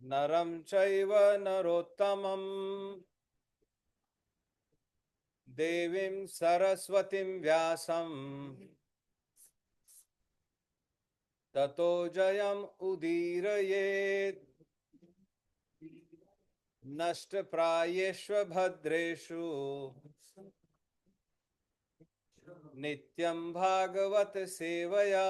नरं चैव नरोत्तमं देवीं सरस्वतीं व्यासं ततो जयम् उदीरयेत्। नष्टप्रायेष्व भद्रेषु नित्यं भागवत सेवया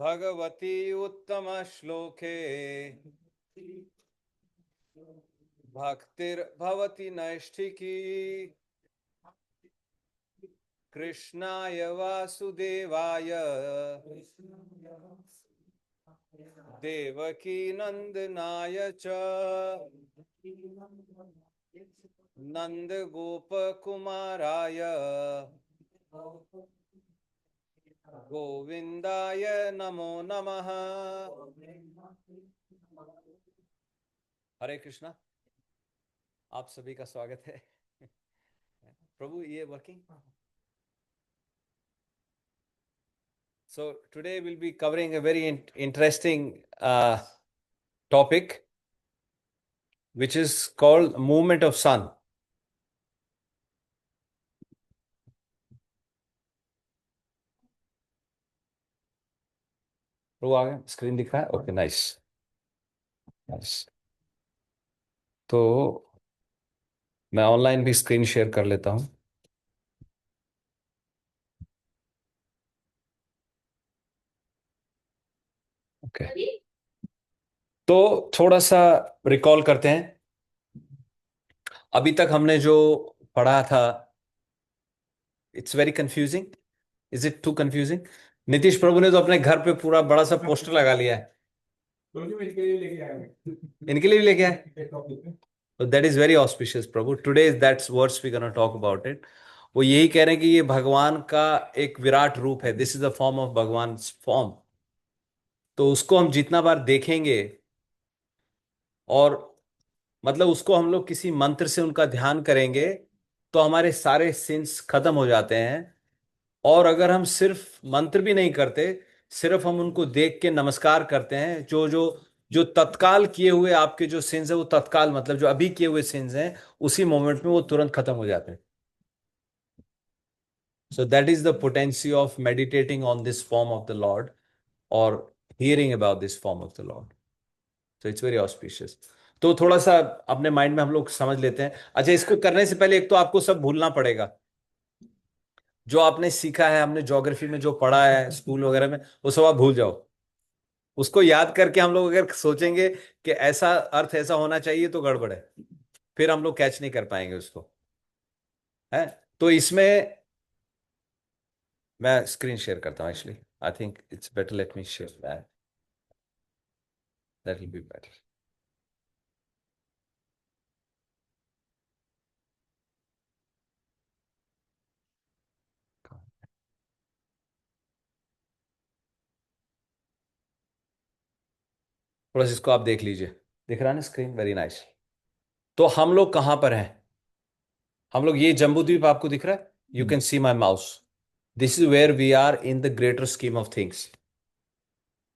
भगवती उत्तम श्लोके भक्तिर्भवति नैष्ठिकी। कृष्णाय वासुदेवाय देवकी नंदनाय च नंद गोप कुमाराय गोविंदाय नमो नमः। हरे कृष्णा, आप सभी का स्वागत है। प्रभु, ये working? So today we'll be covering a very interesting topic, which is called movement of sun. प्रभु आ गया, स्क्रीन दिख रहा है? Okay, nice nice. तो मैं ऑनलाइन भी स्क्रीन शेयर कर लेता हूं। ओके, तो थोड़ा सा रिकॉल करते हैं। अभी तक हमने जो पढ़ा था, it's very confusing. Is it too confusing? Nitish Prabhu ने तो अपने घर पे पूरा बड़ा सा पोस्टर लगा लिया है। इनके लिए भी लेके आए। So that is very auspicious, Prabhu. Today that's words we're gonna talk about it. वो यही कह रहे हैं कि ये भगवान का एक विराट रूप है। This is the form of भगवान फॉर्म। तो उसको हम जितना बार देखेंगे, और मतलब उसको हम लोग किसी मंत्र से उनका ध्यान करेंगे, तो हमारे सारे सिंस खत्म हो जाते हैं। और अगर हम सिर्फ मंत्र भी नहीं करते, सिर्फ हम उनको देख के नमस्कार करते हैं, जो जो जो तत्काल किए हुए आपके जो सिंस है, वो तत्काल मतलब जो अभी किए हुए सिंस हैं, उसी मोमेंट में वो तुरंत खत्म हो जाते हैं। So that is the potency of meditating on this form of the Lord, or hearing about this form of the Lord. So it's very auspicious. तो थोड़ा सा अपने माइंड में हम लोग समझ लेते हैं। अच्छा, इसको करने से पहले एक तो आपको सब भूलना पड़ेगा। जो आपने सीखा है, हमने ज्योग्राफी में जो पढ़ा है स्कूल वगैरह में, वो सब आप भूल जाओ। उसको याद करके हम लोग अगर सोचेंगे कि ऐसा अर्थ ऐसा होना चाहिए, तो गड़बड़ है। फिर हम लोग कैच नहीं कर पाएंगे उसको, है। तो इसमें मैं स्क्रीन शेयर करता हूँ। Actually I think it's better, let me share that, that will be better. थोड़ा सा इसको आप देख लीजिए, दिख रहा है ना स्क्रीन? Very nice. तो हम लोग कहां पर हैं? हम लोग, ये जम्बू द्वीप आपको दिख रहा है? You can see my mouse. This is where we are in the greater scheme of things.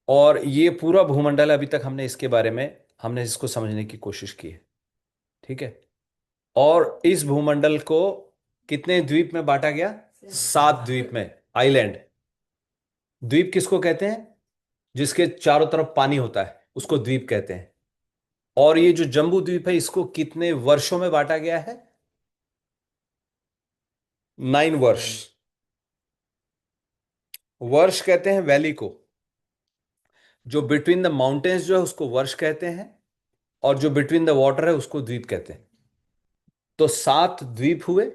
और ये पूरा भूमंडल, अभी तक हमने इसके बारे में, हमने इसको समझने की कोशिश की है, ठीक है। और इस भूमंडल को कितने द्वीप में बांटा गया? 7 द्वीप में। आइलैंड, द्वीप किसको कहते हैं? जिसके चारों तरफ पानी होता है, उसको द्वीप कहते हैं। और ये जो जम्बू द्वीप है, इसको कितने वर्षों में बांटा गया है? 9 वर्ष। वर्ष कहते हैं वैली को। जो बिटवीन द माउंटेन्स जो है, उसको वर्ष कहते हैं। और जो बिटवीन द वाटर है, उसको द्वीप कहते हैं। तो 7 द्वीप हुए,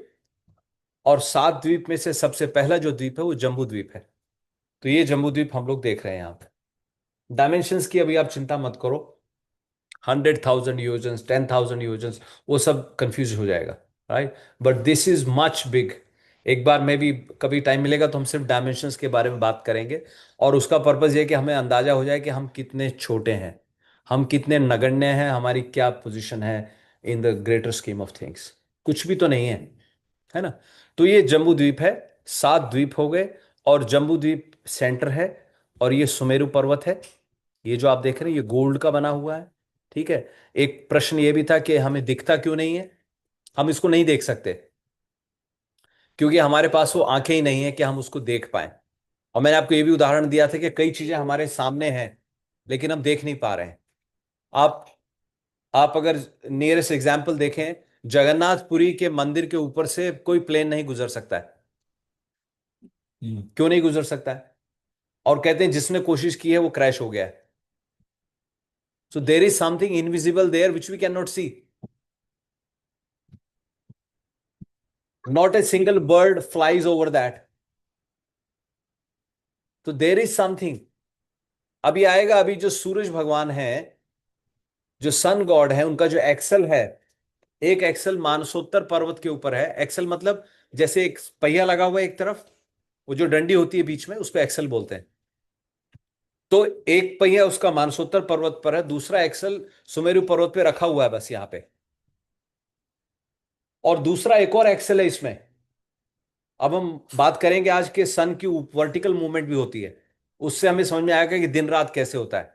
और 7 द्वीप में से सबसे पहला जो द्वीप है, वो जम्बू द्वीप है। तो ये जम्बू द्वीप हम लोग देख रहे हैं यहां पे। डायमेंशंस की अभी आप चिंता मत करो। 100,000 यूजन्स, 10,000 यूजन्स, वो सब कंफ्यूज हो जाएगा, right. But this is much big. एक बार मैं भी, कभी टाइम मिलेगा तो हम सिर्फ डायमेंशंस के बारे में बात करेंगे। और उसका पर्पज ये कि हमें अंदाजा हो जाए कि हम कितने छोटे हैं, हम कितने नगण्य हैं, हमारी क्या पोजीशन है इन the greater scheme of things. कुछ भी तो नहीं है ना। तो ये जम्बू द्वीप है। 7 द्वीप हो गए, और जम्बू द्वीप सेंटर है। और ये सुमेरु पर्वत है। ये जो आप देख रहे हैं ये गोल्ड का बना हुआ है, ठीक है। एक प्रश्न ये भी था कि हमें दिखता क्यों नहीं है। हम इसको नहीं देख सकते क्योंकि हमारे पास वो आंखें ही नहीं है कि हम उसको देख पाए। और मैंने आपको ये भी उदाहरण दिया था कि कई चीजें हमारे सामने हैं लेकिन हम देख नहीं पा रहे हैं। आप आप अगर नियरेस्ट एग्जाम्पल देखें, जगन्नाथपुरी के मंदिर के ऊपर से कोई प्लेन नहीं गुजर सकता है। क्यों नहीं गुजर सकता है? और कहते हैं जिसने कोशिश की है वो क्रैश हो गया है। So there is something invisible there which we can not see. Not a single bird flies over that. तो देर इज समथिंग। अभी आएगा, अभी जो सूरज भगवान है, जो सन गॉड है, उनका जो एक्सल है, एक एक्सल मानसोत्तर पर्वत के ऊपर है। एक्सल मतलब जैसे एक पहिया लगा हुआ है एक तरफ, वो जो डंडी होती है बीच में, उसको एक्सल बोलते हैं। तो एक पहिया उसका मानसोत्तर पर्वत पर है, दूसरा एक्सल सुमेरु पर्वत पे रखा हुआ है बस यहां पे। और दूसरा एक और एक्सल है इसमें। अब हम बात करेंगे आज के सन की वर्टिकल मूवमेंट भी होती है, उससे हमें समझ में आएगा कि दिन रात कैसे होता है।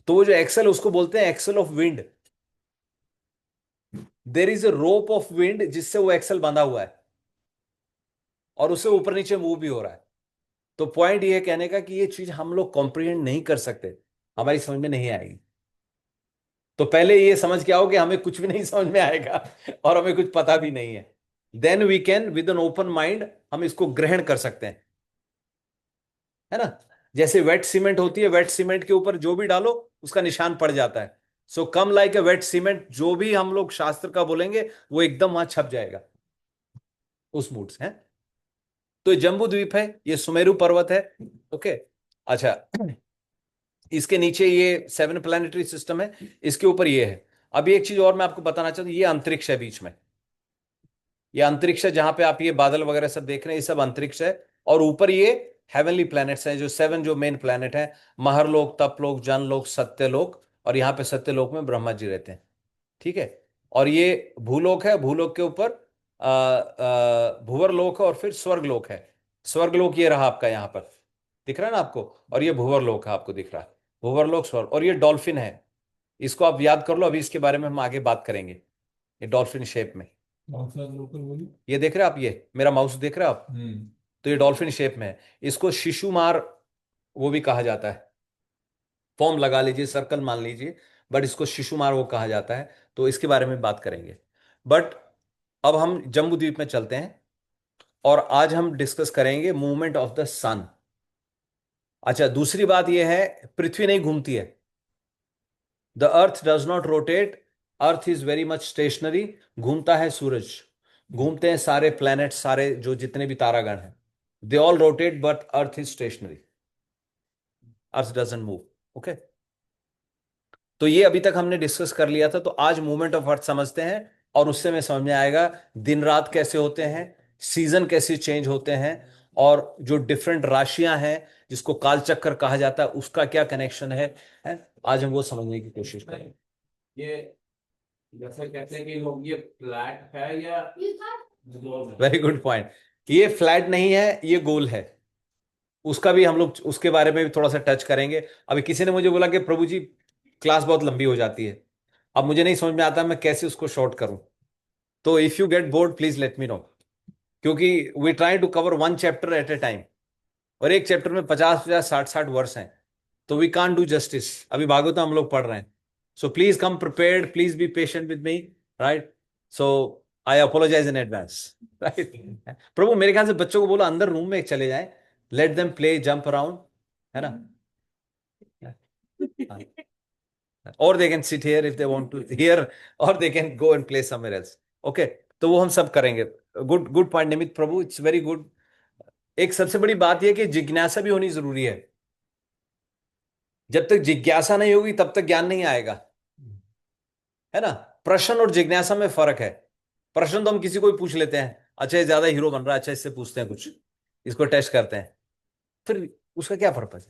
तो वो जो एक्सल उसको बोलते हैं axle of wind. There is a rope of wind जिससे वो एक्सल बंधा हुआ है और उससे ऊपर नीचे मूव भी हो रहा है। तो पॉइंट ये कहने का कि ये चीज हम लोग कॉम्प्रिहेंड नहीं कर सकते, हमारी समझ में नहीं आएगी। तो पहले ये समझ के आओ कि हमें कुछ भी नहीं समझ में आएगा और हमें कुछ पता भी नहीं है। Then we can with an open mind हम इसको ग्रहण कर सकते हैं, है ना। जैसे वेट सीमेंट होती है, वेट सीमेंट के ऊपर जो भी डालो उसका निशान पड़ जाता है। सो कम लाइक ए वेट सीमेंट, जो भी हम लोग शास्त्र का बोलेंगे वो एकदम वहां छप जाएगा उस मूड से, है। तो ये जम्बू द्वीप है, ये सुमेरु पर्वत है। ओके, अच्छा। इसके नीचे ये 7 प्लैनेटरी सिस्टम है, इसके ऊपर ये है। अभी एक चीज और मैं आपको बताना चाहता हूँ, ये अंतरिक्ष है बीच में। ये अंतरिक्ष है जहां पे आप ये बादल वगैरह सब देख रहे हैं, ये सब अंतरिक्ष है। और ऊपर ये हेवनली प्लैनेट्स हैं, जो 7 जो मेन प्लैनेट हैं, महरलोक, तपलोक, जनलोक, सत्यलोक। और यहाँ पे सत्यलोक में ब्रह्मा जी रहते हैं, ठीक है। और ये भूलोक है, भूलोक के ऊपर भुवरलोक है और फिर स्वर्गलोक है। स्वर्गलोक ये रहा आपका यहाँ पर, दिख रहा है ना आपको। और ये भुवरलोक है, आपको दिख रहा है। भुवरलोक, स्वर्ग। और ये डॉल्फिन है, इसको आप याद कर लो, अभी इसके बारे में हम आगे बात करेंगे। ये डॉल्फिन शेप में, ये देख रहे हैं आप, ये मेरा माउस देख रहे हैं आप। तो ये डॉल्फिन शेप में है। इसको शिशुमार वो भी कहा जाता है, फॉर्म लगा लीजिए, सर्कल मान लीजिए, बट इसको शिशुमार वो कहा जाता है। तो इसके बारे में बात करेंगे। बट अब हम जम्बू द्वीप में चलते हैं और आज हम डिस्कस करेंगे मूवमेंट ऑफ द सन। अच्छा, दूसरी बात यह है, पृथ्वी नहीं घूमती है। The earth does not rotate, earth is very much stationary. घूमता है सूरज, घूमते हैं सारे प्लैनेट, सारे जो जितने भी तारागण हैं, they all rotate but earth is stationary, earth doesn't move. Okay, तो ये अभी तक हमने डिस्कस कर लिया था। तो आज मूवमेंट ऑफ अर्थ समझते हैं और उससे में समझ में आएगा दिन रात कैसे होते हैं, सीजन कैसे चेंज होते हैं, और जो डिफरेंट राशियां हैं जिसको कालचक्र कहा जाता है उसका क्या कनेक्शन है। आज हम वो समझने की कोशिश करेंगे। ये जैसे कहते हैं कि लोग, ये फ्लैट है या वेरी गुड पॉइंट। ये फ्लैट नहीं है, ये गोल है। उसका भी हम लोग उसके बारे में भी थोड़ा सा टच करेंगे। अभी किसी ने मुझे बोला कि प्रभु जी क्लास बहुत लंबी हो जाती है, अब मुझे नहीं समझ में आता मैं कैसे उसको शॉर्ट करूं। तो if you get bored please let me know, क्योंकि we try to cover 1 chapter at a time, और एक चैप्टर में 50-50, 60-60 वर्स हैं। तो वी कांट डू जस्टिस। अभी भागवतम हम लोग पढ़ रहे हैं। So please come prepared, please be patient with me, right. So I apologise in advance, right. Prabhu मेरे ख्याल से बच्चों को बोलो अंदर रूम में चले जाएं, let them play jump around, है ना। और they can sit here if they want to hear, और they can go and play somewhere else. Okay, तो वो हम सब करेंगे। Good good point Nimit Prabhu, it's very good. एक सबसे बड़ी बात यह कि जिज्ञासा भी होनी जरूरी है। जब तक जिज्ञासा नहीं होगी तब तक ज्ञान नहीं आएगा, है ना। प्रश्न और जिज्ञासा में फर्क है। प्रश्न तो हम किसी को भी पूछ लेते हैं, अच्छा ये ज्यादा हीरो बन रहा है, अच्छा इससे पूछते हैं कुछ, इसको टेस्ट करते हैं, फिर उसका क्या पर्पज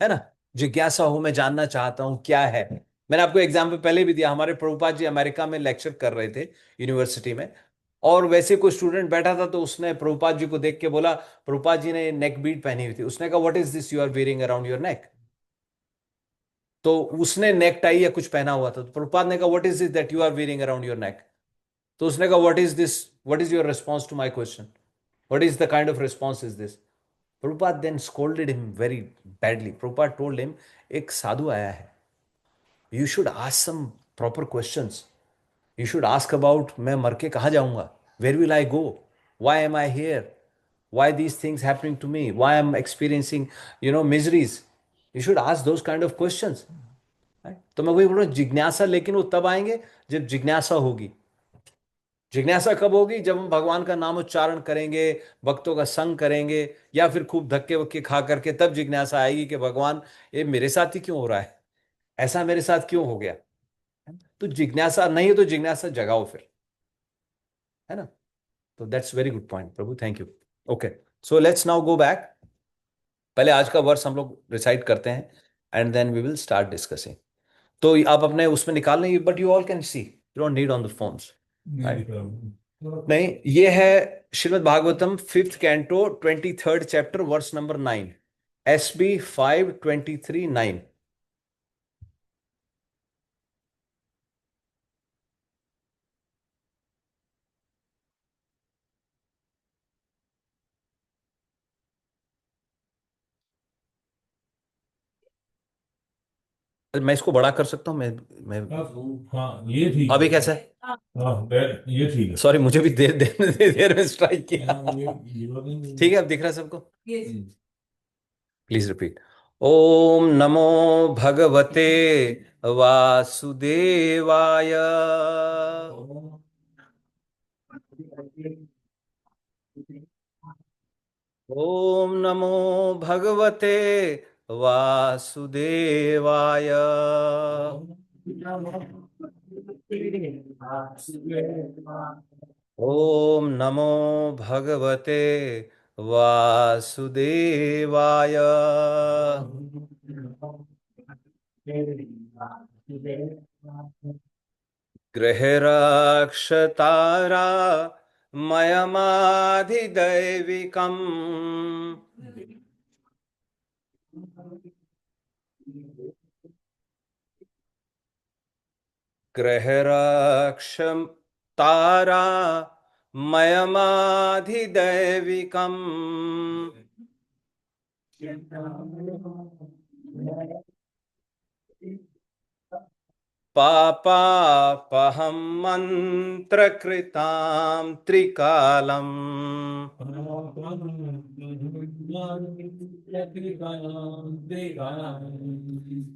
है ना। जिज्ञासा हो, मैं जानना चाहता हूं क्या है। मैंने आपको एग्जाम्पल पहले भी दिया, हमारे प्रभुपाद जी अमेरिका में लेक्चर कर रहे थे यूनिवर्सिटी में, और वैसे कोई स्टूडेंट बैठा था तो उसने प्रभुपाद जी को देख के बोला, प्रभुपाद जी ने नेक बीड पहनी हुई थी, उसने कहा what is this you are wearing around your neck. तो उसने नेक टाई या कुछ पहना हुआ था, तो प्रभुपाद ने कहा what is this that you are wearing around your neck? तो उसने कहा what is this, what is your response to my question, what is the kind of response is this? Prabhupada then scolded him very badly. Prabhupada told him, एक साधु आया है, you should ask some proper questions. You should ask about मैं मर के कहाँ जाऊंगा, where will I go, why am I hear, why these things happening to me, why I'm experiencing miseries. You should ask those kind of questions, right? तो मैं वही बोल रहा हूँ जिज्ञासा, लेकिन वो तब आएंगे जब जिज्ञासा होगी. जिज्ञासा कब होगी? जब हम भगवान का नाम उच्चारण करेंगे, भक्तों का संग करेंगे, या फिर खूब धक्के वक्के खा करके तब जिज्ञासा आएगी कि भगवान ये मेरे साथ ही क्यों हो रहा है, ऐसा मेरे साथ क्यों हो गया. तो जिज्ञासा नहीं है तो जिज्ञासा जगाओ फिर, है ना. तो that's very good point Prabhu, thank you. Okay, so let's now go back. पहले आज का वर्स हम लोग रिसाइट करते हैं and then we will start discussing. तो आप अपने उसमें निकाल लेंगे, but you all can see, you don't need on the phones. नहीं, ये है Shrimad Bhagavatam 5th canto 23rd chapter verse number 9, SB 523-9. मैं इसको बड़ा कर सकता हूँ, मैं हाँ ये ठीक अभी कैसा है? हाँ ये ठीक है. सॉरी, मुझे भी देर में स्ट्राइक किया. ठीक है, अब दिख रहा है सबको? Please repeat. ओम नमो भगवते वासुदेवाय. ओम नमो भगवते वासुदेवाय. ओम नमो भगवते वासुदेवाय. गृहरक्षतारा मयमाधिदैविकम्. गृहरक्षतारा मयमाधिदैविकम्. पापापहं मन्त्रकृतां त्रिकालम्.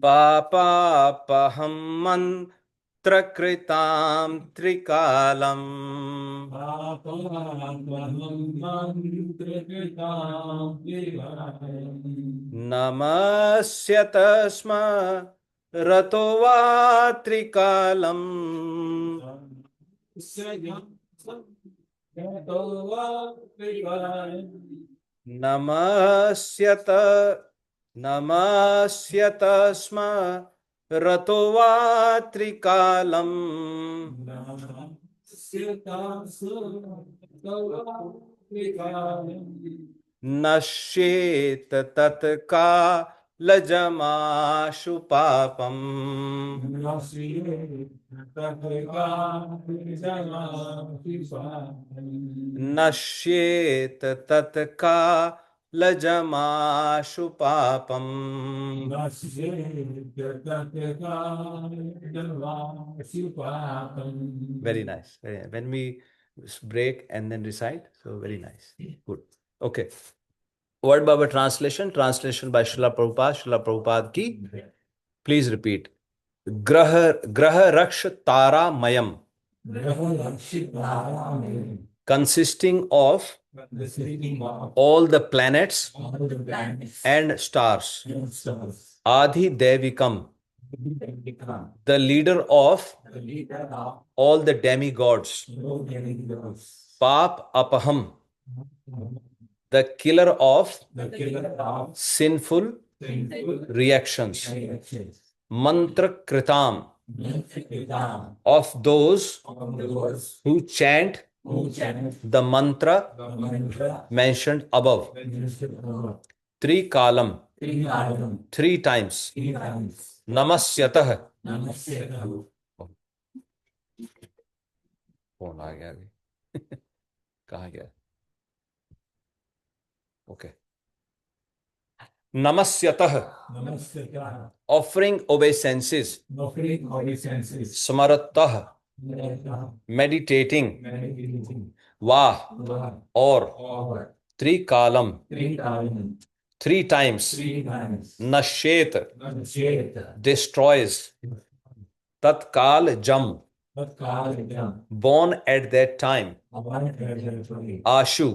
पापापहं मन्त्रकृतां त्रिकालम्. नमस्य तस्मा रतो वा त्रिकालम्. नमस्य तस्मा रतो वा त्रिकालम्. नश्येत तत्कालजमाशु पापम्. नश्येत तत्कालजमाशु पापम्. Very nice. When we break and then recite, so very nice. Good. Okay. Word Baba translation. Translation by Srila Prabhupada. Srila Prabhupada ki. Please repeat. Graha Raksh Tara Mayam. Consisting of all the planets and stars. Adhi Devikam. The leader of all the demigods. Pap Apaham. The killer of sinful reactions. Mantra Kritam. Of those who chant the mantra mentioned above. Three kalam. 3 times. नमस्यतः। नमस्यतः। Phone आ गया अभी। कहाँ गया? Okay. नमस्यतः, नमस्कार। Offering obeisances, Offering obeisances. स्मरतः, मेडिटेटिंग, Meditating. वाह, Wow. और Or त्रिकालम, 3 times. 3 times, 3 times. नश्येत, Nasheta. destroys, तत्काल जम, But God jam. born at that time, Abang terjadi. Ashu,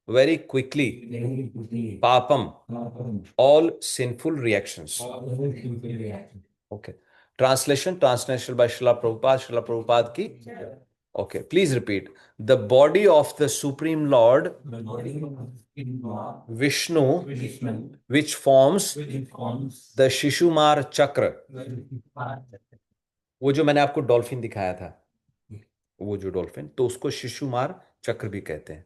very quickly, Very quickly. papam, Papam. all sinful reactions. Very quickly reaction. Okay. Translation by Srila Prabhupada ki. Okay, please repeat. The body of the Supreme Lord The body in God. Vishnu, Vishnu. which forms Which informs the Shishumāra Chakra, the वो जो मैंने आपको dolphin दिखाया था, वो जो dolphin, तो उसको शिशुमार चक्र भी कहते हैं,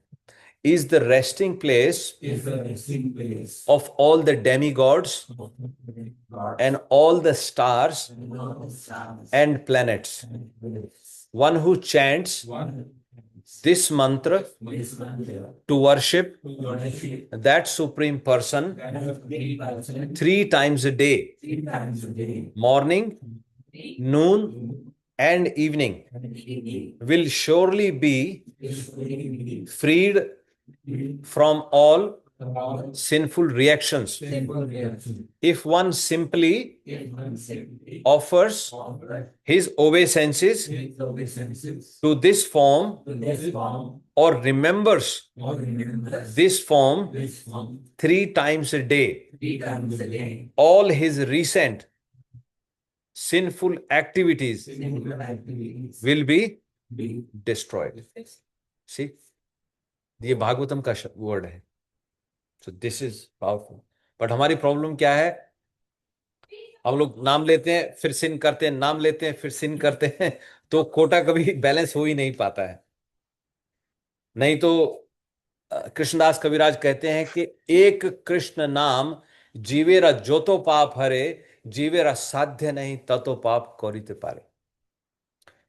is the resting place is the resting place of all the demigods of the gods and all the stars and all the stars and planets. and planets. One who chants One this mantra is mantra to worship to worship that supreme person that of 3%, 3 times a day, 3 times a day, morning, noon, and evening, and evening, will surely be is really freed from all all sinful reactions. simple reaction. If one simply If one simply offers offer his obeisances his obeisances to this form to this form or remembers or remembers this form this form 3 times a day, 3 times a day, all his recent sinful activities simple activities will be be destroyed. See, ये भागवतम का word है. So this is powerful. But हमारी problem क्या है? हम लोग नाम लेते हैं फिर सिन करते हैं, नाम लेते हैं फिर सिन करते हैं, तो कोटा कभी बैलेंस हो ही नहीं पाता है. नहीं तो कृष्णदास कविराज कहते हैं कि एक कृष्ण नाम जीवेरा जो तो पाप हरे, जीवेरा साध्य नहीं ततो पाप कौरिते पारे.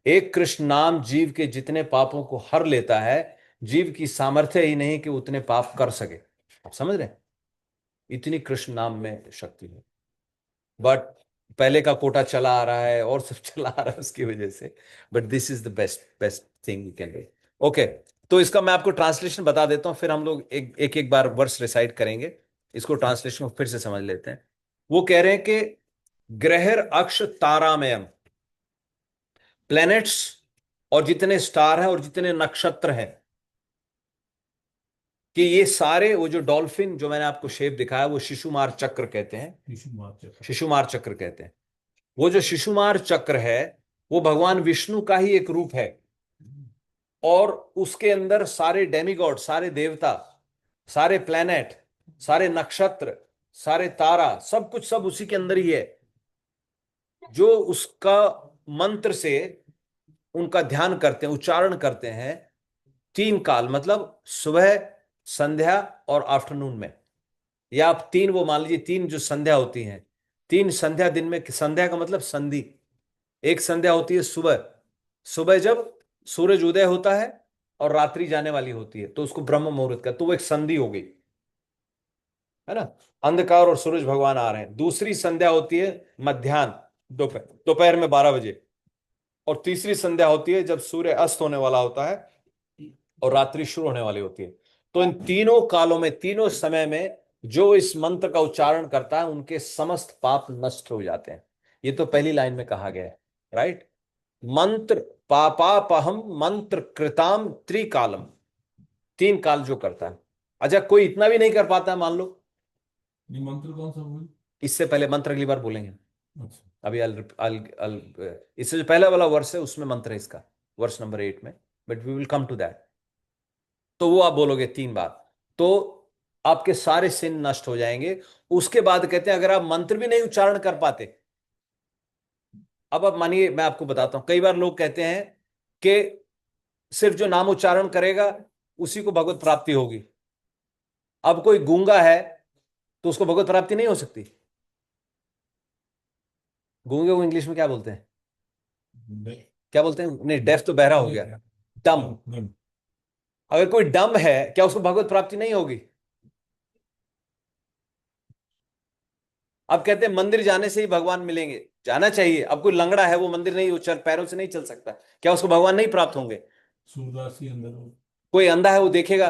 एक कृष्ण नाम जीव के जितने पापों को हर लेता है, जीव की सामर्थ्य ही नहीं कि उतने पाप कर सके. आप समझ रहे हैं? इतनी कृष्ण नाम में शक्ति है. बट पहले का कोटा चला आ रहा है और सब चला आ रहा है उसकी वजह से. But this is the best thing you can do. Okay, तो इसका मैं आपको ट्रांसलेशन बता देता हूं, फिर हम लोग एक बार वर्स रिसाइट करेंगे. इसको ट्रांसलेशन को फिर से समझ लेते हैं. वो कह रहे हैं कि ग्रहर अक्ष तारामयम, प्लैनेट्स और जितने स्टार हैं और जितने नक्षत्र हैं, कि ये सारे, वो जो डॉल्फिन जो मैंने आपको शेप दिखाया, वो शिशुमार चक्र कहते हैं. शिशुमार चक्र कहते हैं. वो जो शिशुमार चक्र है वो भगवान विष्णु का ही एक रूप है, और उसके अंदर सारे डेमिगॉड, सारे देवता, सारे प्लैनेट, सारे नक्षत्र, सारे तारा, सब कुछ सब उसी के अंदर ही है, जो उसका मंत्र से उनका ध्यान करते हैं, उच्चारण करते हैं 3 काल, मतलब सुबह, संध्या और आफ्टरनून में. या आप 3, वो मान लीजिए 3 जो संध्या होती हैं, 3 संध्या दिन में. संध्या का मतलब संधि. एक संध्या होती है सुबह जब सूरज उदय होता है और रात्रि जाने वाली होती है, तो उसको ब्रह्म मुहूर्त का, तो वो एक संधि हो गई, है ना. अंधकार और सूरज भगवान आ रहे हैं. दूसरी संध्या होती है मध्याह्न, दोपहर में 12 बजे. और तीसरी संध्या होती है जब सूर्य अस्त होने वाला होता है और रात्रि शुरू होने वाली होती है. तो इन तीनों कालों में, तीनों समय में जो इस मंत्र का उच्चारण करता है, उनके समस्त पाप नष्ट हो जाते हैं. ये तो पहली लाइन में कहा गया है, राइट. मंत्र पापापहम मंत्र कृताम त्रिकालम, 3 काल जो करता है. अच्छा, कोई इतना भी नहीं कर पाता है, मान लो. ये मंत्र कौन सा बोल? इससे पहले मंत्र अगली बार बोलेंगे. अच्छा. अभी इससे जो पहला वाला वर्ष है उसमें मंत्र है इसका, वर्ष नंबर 8 में, but we will come to that. तो वो आप बोलोगे 3 बार, तो आपके सारे सिन नष्ट हो जाएंगे. उसके बाद कहते हैं अगर आप मंत्र भी नहीं उच्चारण कर पाते, अब आप मानिए, मैं आपको बताता हूं, कई बार लोग कहते हैं कि सिर्फ जो नाम उच्चारण करेगा उसी को भगवत प्राप्ति होगी. अब कोई गूंगा है तो उसको भगवत प्राप्ति नहीं हो सकती. गूंगे को इंग्लिश में क्या बोलते हैं? नहीं, क्या बोलते हैं? नहीं, डेफ तो बहरा हो गया। डम। नहीं, अगर कोई डम है, क्या उसको भगवत प्राप्ति नहीं होगी? अब कहते हैं मंदिर जाने से ही भगवान मिलेंगे। जाना चाहिए। अब कोई लंगड़ा है, वो मंदिर नहीं चल, पैरों से नहीं चल सकता, क्या उसको भगवान नहीं प्राप्त होंगे? सूरदास के अंदर हो। कोई अंधा है, वो देखेगा।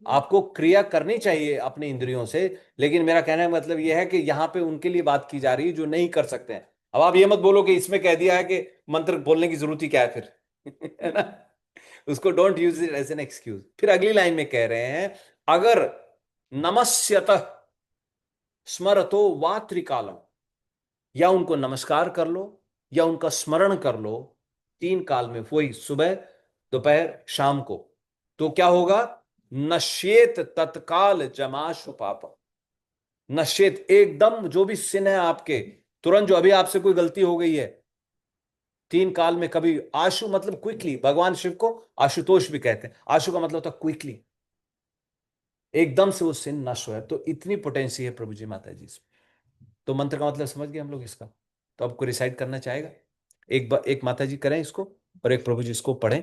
आपको क्रिया करनी चाहिए अपनी इंद्रियों से, लेकिन मेरा कहने का मतलब यह है कि यहां पे उनके लिए बात की जा रही है जो नहीं कर सकते हैं। अब आप ये मत बोलो कि इसमें कह दिया है कि मंत्र बोलने की जरूरत ही क्या है फिर। है ना? उसको don't use it as an excuse. फिर अगली लाइन में कह रहे हैं, अगर नमस्यत स्मरतो वा त्रिकालम, या उनको नमस्कार कर लो या उनका स्मरण कर लो 3 काल में, वही सुबह दोपहर शाम को, तो क्या होगा? नश्येत तत्काल जमाशु पाप। नश्येत, एकदम जो भी सिन है आपके, तुरंत, जो अभी आपसे कोई गलती हो गई है 3 काल में, कभी आशु मतलब क्विकली, भगवान शिव को आशुतोष भी कहते हैं। आशु का मतलब होता है क्विकली, एकदम से वो सिन नष्ट है। तो इतनी पोटेंसी है प्रभु जी माता जी इसमें। तो मंत्र का मतलब समझ गए हम लोग इसका? तो आपको रिसाइट करना चाहेगा? एक माता जी करें इसको और एक प्रभु जी इसको पढ़ें।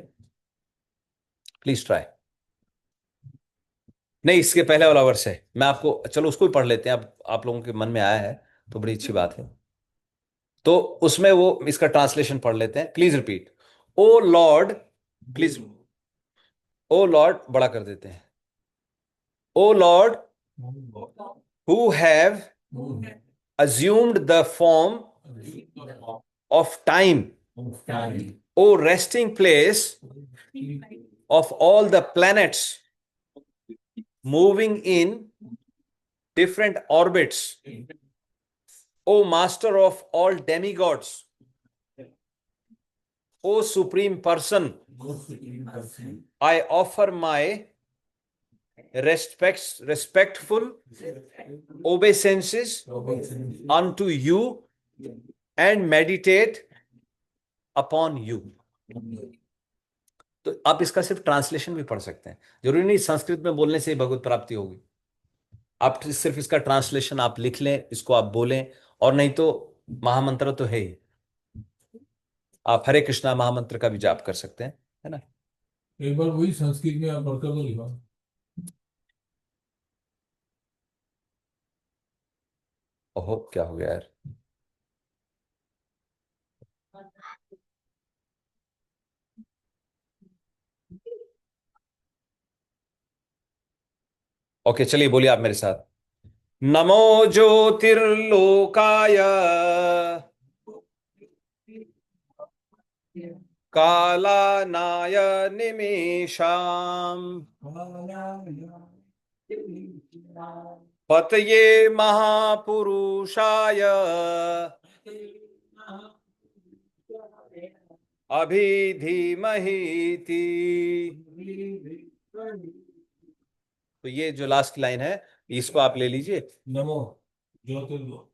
Please try. नहीं, इसके पहले वाला वर्ष है, मैं आपको, चलो उसको ही पढ़ लेते हैं। अब आप लोगों के मन में आया है तो बड़ी अच्छी बात है। तो उसमें वो इसका ट्रांसलेशन पढ़ लेते हैं। Please repeat. O lord, please. O lord बड़ा कर देते हैं। O lord, who have assumed the form of time, O resting place of all the planets moving in different orbits, O master of all demigods, O supreme person, I offer my respectful obeisances unto you and meditate upon you. तो आप इसका सिर्फ translation भी पढ़ सकते हैं, जरूरी नहीं संस्कृत में बोलने से ही भगवत प्राप्ति होगी। आप सिर्फ इसका ट्रांसलेशन आप लिख लें, इसको आप बोलें, और नहीं तो महामंत्र तो है ही, आप हरे कृष्णा महामंत्र का भी जाप कर सकते हैं, है ना? एक बार वही संस्कृत में आप पढ़कर तो लिखा। ओहो, क्या हो गया यार? ओके, चलिए बोलिए आप मेरे साथ। नमो ज्योतिर्लोकाय कालानाय निमेषाम पतये महापुरुषाय अभिधीमहि। तो ये जो लास्ट लाइन है, इसको आप ले लीजिए। नमो ज्योतिर्लो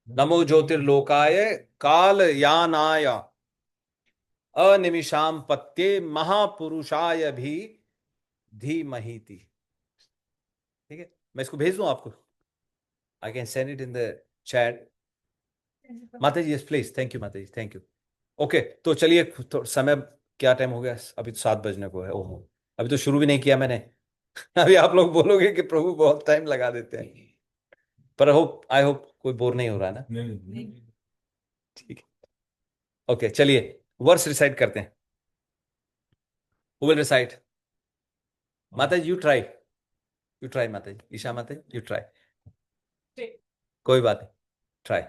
नमो ज्योतिर्लोकाय कालयानाय अनिमिषाम पत्ये महापुरुषाय भी धीमहि। ठीक है, मैं इसको भेज दूं आपको। I can send it in the chat. माता जी, यस प्लीज, थैंक यू माता जी, थैंक यू। ओके, तो चलिए, तो समय क्या टाइम हो गया? अभी तो 7 बजने को है। ओहो, अभी तो शुरू भी नहीं किया मैंने। अभी आप लोग बोलोगे कि प्रभु बहुत टाइम लगा देते हैं, पर आई होप कोई बोर नहीं हो रहा है ना? नहीं, ठीक है, ओके, चलिए वर्स रिसाइट करते हैं। Who will recite? माता जी, यू ट्राई माता जी, ईशा माता जी, यू ट्राई। कोई बात नहीं, ट्राई।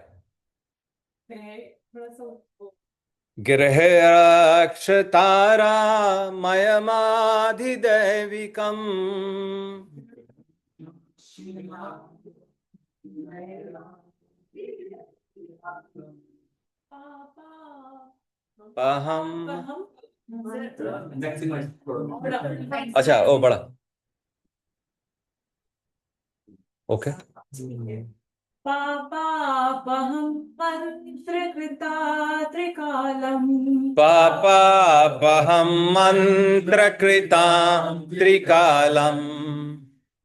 गृहरक्षतारा मयमाधिदैविकम् अहम। अच्छा, ओ बड़ा। ओके, पापापहं मन्त्रकृता त्रिकालम् पापापहं मंत्रकृता त्रिकालम्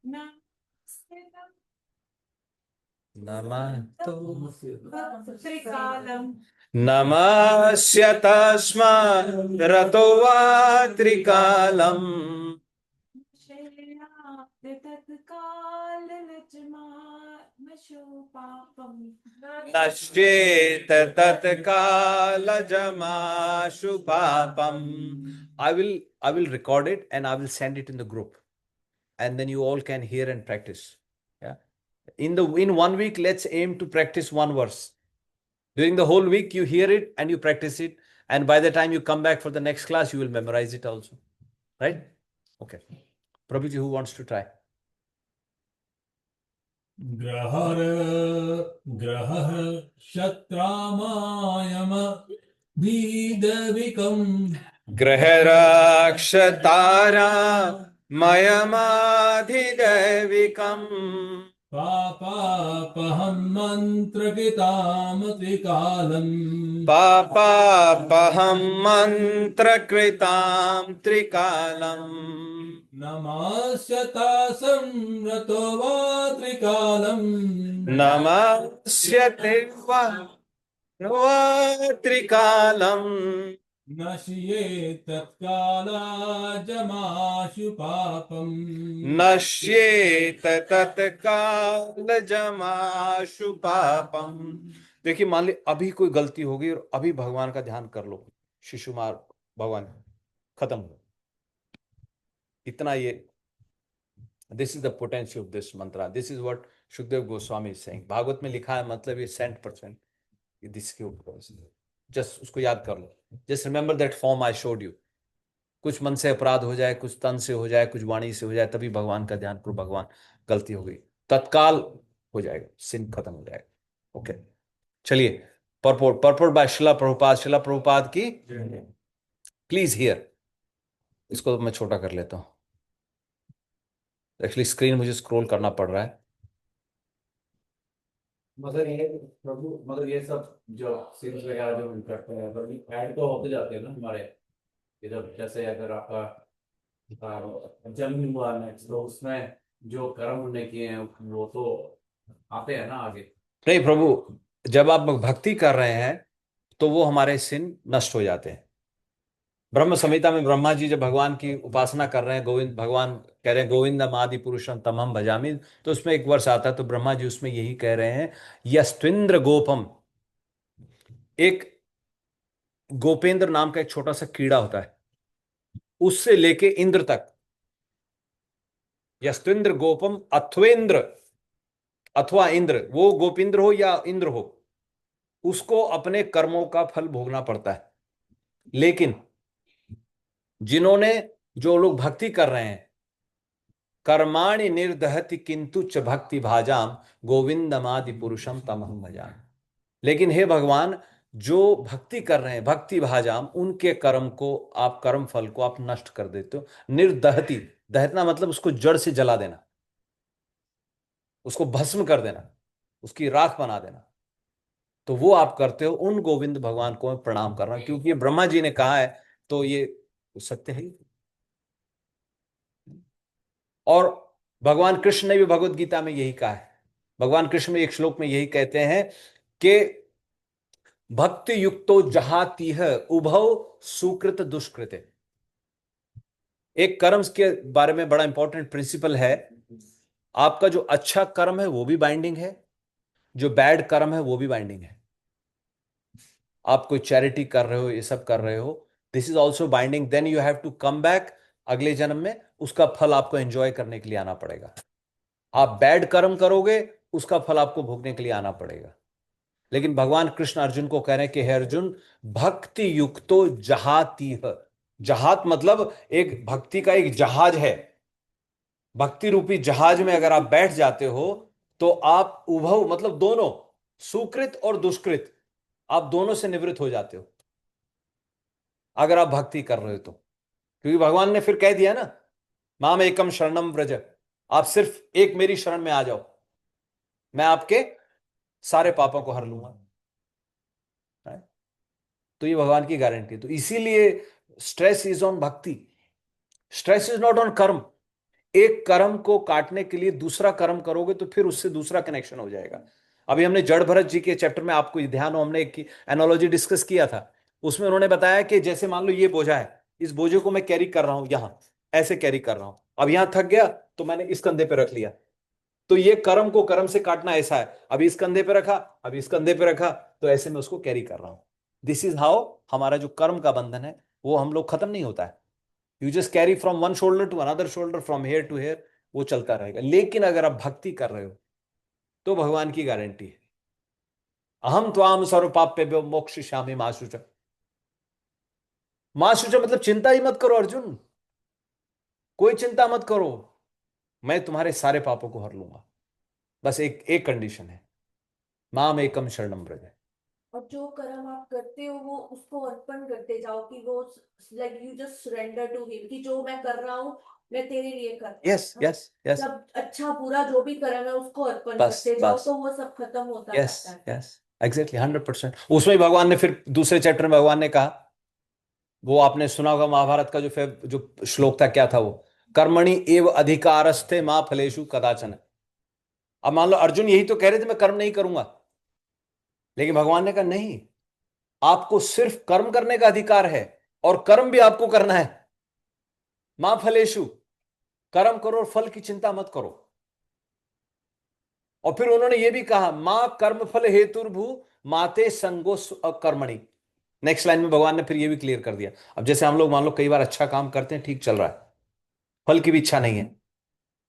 न स्थितं नमः तो त्रिकालम् नमस्य तस्मा रतो वा त्रिकालम् तत्कालजमाशुपापम् नश्येत तत्कालजमाशु पापम्. I will record it and I will send it in the group, and then you all can hear and practice. Yeah. In 1 week, let's aim to practice one verse. During the whole week, you hear it and you practice it, and by the time you come back for the next class, you will memorize it also. Right? Okay. Prabhuji, who wants to try? ग्रहर ग्रहः शत्रामायम धीदविकम् ग्रहराक्षतारा मयमाधिदैविकम् पापापहं मन्त्रकृताम त्रिकालम् पापापहं मन्त्रकृतां त्रिकालम् नमस्यतासं रतो वा त्रिकालम् नमस्यते वा त्रिकालम् नश्ये तत्कालाजमाशु पापम् नश्येत तत्कालजमाशु पापम्. देखिए, मान ली अभी कोई गलती होगी और अभी भगवान का ध्यान कर लो, शिशुमार भगवान खत्म हो. इतना ये, this is the potential of this mantra. This is what Sukhdev Goswami is saying. Bhagavat में लिखा है, मतलब ये 100% दिस के ऊपर. जस्ट उसको याद कर लो. Just remember that form I showed you. कुछ मन से अपराध हो जाए, कुछ तन से हो जाए, कुछ वाणी से हो जाए, तभी भगवान का ध्यान करो. भगवान गलती हो गई, तत्काल हो जाएगा, सिन खत्म हो जाएगा. ओके, चलिए. परपोर्ट बाय शिला प्रभुपाद की. Please here. इसको तो मैं छोटा कर लेता हूं. एक्चुअली स्क्रीन मुझे स्क्रॉल करना पड़ रहा है. मगर ये प्रभु, मगर ये सब जो सीन्स वगैरह जो हम करते हैं ऐड तो होते जाते हैं ना हमारे इधर. जैसे अगर आपका जन्म हुआ नेक्स्ट, तो उसमें जो कर्म हमने किए हैं वो तो आते हैं ना आगे. नहीं प्रभु, जब आप भक्ति कर रहे हैं तो वो हमारे सिन नष्ट हो जाते हैं. ब्रह्म संहिता में ब्रह्मा जी जब भगवान की उपासना कर रहे हैं, गोविंद भगवान कह रहे हैं गोविंदम आदि पुरुषम तमहम भजामि, तो उसमें एक वर्ष आता है, तो ब्रह्मा जी उसमें यही कह रहे हैं, यस्त्विंद्र गोपम. एक गोपेंद्र नाम का एक छोटा सा कीड़ा होता है, उससे लेके इंद्र तक. यस्त्विंद्र गोपम अथवेंद्र, अथवा इंद्र, वो गोपेंद्र हो या इंद्र हो, उसको अपने कर्मों का फल भोगना पड़ता है. लेकिन जिन्होंने, जो लोग भक्ति कर रहे हैं, कर्माणि निर्दहति किंतु च भक्ति भाजाम गोविंदमादि पुरुषम तमहम भजामि. लेकिन हे भगवान, जो भक्ति कर रहे हैं, भक्ति भाजाम, उनके कर्म को आप, कर्म फल को आप नष्ट कर देते हो. निर्दहति, दहतना मतलब उसको जड़ से जला देना, उसको भस्म कर देना, उसकी राख बना देना. तो वो आप करते हो. उन गोविंद भगवान को मैं प्रणाम कर रहा हूं, क्योंकि ये ब्रह्मा जी ने कहा है, तो ये सत्य है. और भगवान कृष्ण ने भी भगवत गीता में यही कहा है. भगवान कृष्ण में एक श्लोक में यही कहते हैं कि भक्ति युक्तो जहाती है उभव सुकृत दुष्कृत. एक कर्म के बारे में बड़ा इंपॉर्टेंट प्रिंसिपल है. आपका जो अच्छा कर्म है वो भी बाइंडिंग है, जो बैड कर्म है वो भी बाइंडिंग है. आप कोई चैरिटी कर रहे हो, ये सब कर रहे हो, this is also binding. Then you have to come back अगले जन्म में, उसका फल आपको एंजॉय करने के लिए आना पड़ेगा. आप बैड कर्म करोगे, उसका फल आपको भोगने के लिए आना पड़ेगा. लेकिन भगवान कृष्ण अर्जुन को कह रहे हैं कि हे अर्जुन, भक्ति युक्तो जहातीह. जहात मतलब एक भक्ति का एक जहाज है. भक्ति रूपी जहाज में अगर आप बैठ जाते हो तो आप उभव मतलब दोनों, सुकृत और दुष्कृत, आप दोनों से निवृत्त हो जाते हो अगर आप भक्ति कर रहे हो तो. क्योंकि भगवान ने फिर कह दिया ना, माम एकम शरणम व्रज, आप सिर्फ एक मेरी शरण में आ जाओ, मैं आपके सारे पापों को हर लूंगा. तो ये भगवान की गारंटी. तो इसीलिए स्ट्रेस इज ऑन भक्ति, स्ट्रेस इज नॉट ऑन कर्म. एक कर्म को काटने के लिए दूसरा कर्म करोगे तो फिर उससे दूसरा कनेक्शन हो जाएगा. अभी हमने जड़ भरत जी के चैप्टर में, आपको ध्यान हो, हमने एक एनालॉजी डिस्कस किया था। उसमें उन्होंने बताया कि जैसे मान लो ये बोझा है, इस बोझे को मैं कैरी कर रहा हूं, यहां ऐसे कैरी कर रहा हूं, अब यहां थक गया तो मैंने इस कंधे पे रख लिया। तो ये कर्म को कर्म से काटना ऐसा है, अभी इस कंधे पे रखा, अभी इस कंधे पे रखा, तो ऐसे में उसको कैरी कर रहा हूं। दिस इज हाउ हमारा जो कर्म का बंधन है वो हम लोग खत्म नहीं होता है। You just carry from one shoulder to another shoulder, from here to here, वो चलता रहेगा। लेकिन अगर आप भक्ति कर रहे हो तो भगवान की गारंटी है, अहम त्वाम सर्व पाप्येभ्यो मोक्षयिष्यामि मा शुचः। मां शुचः मतलब चिंता ही मत करो अर्जुन, कोई चिंता मत करो, मैं तुम्हारे सारे पापों को हर लूंगा। बस एक एक कंडीशन है, माम एकम शरणम व्रज। और जो कर्म आप करते हो वो उसको अर्पण करते जाओ, कि वो like you just surrender to him, कि जो मैं कर रहा हूँ मैं तेरे लिए कर रहा यस हूँ। यस यस, सब अच्छा बुरा जो भी कर्म है उसको अर्पण बस करते जाओ, बस, तो वो सब खत्म होता यस जाता है। Yes, exactly 100%। उसमें ही भगवान ने फिर दूसरे चैप्टर में भगवान ने कहा, वो आपने सुना होगा महाभारत का जो श्लोक था, क्या था वो, कर्मणि एव अधिकारस्ते मां फलेषु कदाचन। अब मान लो अर्जुन यही तो कह रहे थे मैं कर्म नहीं करूंगा, लेकिन भगवान ने कहा नहीं, आपको सिर्फ कर्म करने का अधिकार है, और कर्म भी आपको करना है। मां फलेषु, कर्म करो और फल की चिंता मत करो। और फिर उन्होंने ये भी कहा, मां कर्म फल हेतुर्भु माते संगो कर्मणि। नेक्स्ट लाइन में भगवान ने फिर ये भी क्लियर कर दिया। अब जैसे हम लोग मान लो कई बार अच्छा काम करते हैं, ठीक चल रहा है, फल की भी इच्छा नहीं है,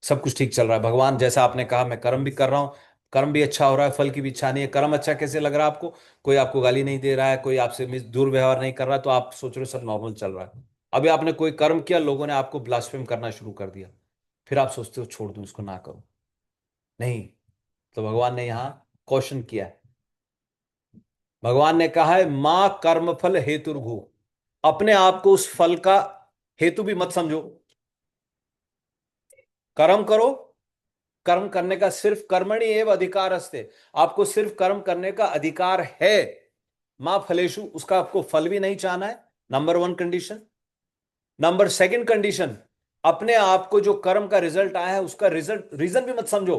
सब कुछ ठीक चल रहा है, भगवान जैसा आपने कहा मैं कर्म भी कर रहा हूं, कर्म भी अच्छा हो रहा है, फल की भी इच्छा नहीं है। कर्म अच्छा कैसे लग रहा है आपको, कोई आपको गाली नहीं दे रहा है, कोई आपसे दुर्व्यवहार नहीं कर रहा है, तो आप सोच रहे हो सब नॉर्मल चल रहा है। अभी आपने कोई कर्म किया, लोगों ने आपको ब्लास्फेम करना शुरू कर दिया, फिर आप सोचते हो छोड़ दूं इसको, ना करो, नहीं। तो भगवान ने यहां क्वेश्चन किया है, भगवान ने कहा है मां कर्म फल हेतुर्भु, अपने आप को उस फल का हेतु भी मत समझो। कर्म करो, कर्म करने का सिर्फ कर्मणि एव अधिकारस्ते, आपको सिर्फ कर्म करने का अधिकार है। मां फलेषु, उसका आपको फल भी नहीं चाहना है, number one condition. Number second condition, अपने आप को जो कर्म का रिजल्ट आया है उसका रिजल्ट रीजन भी मत समझो,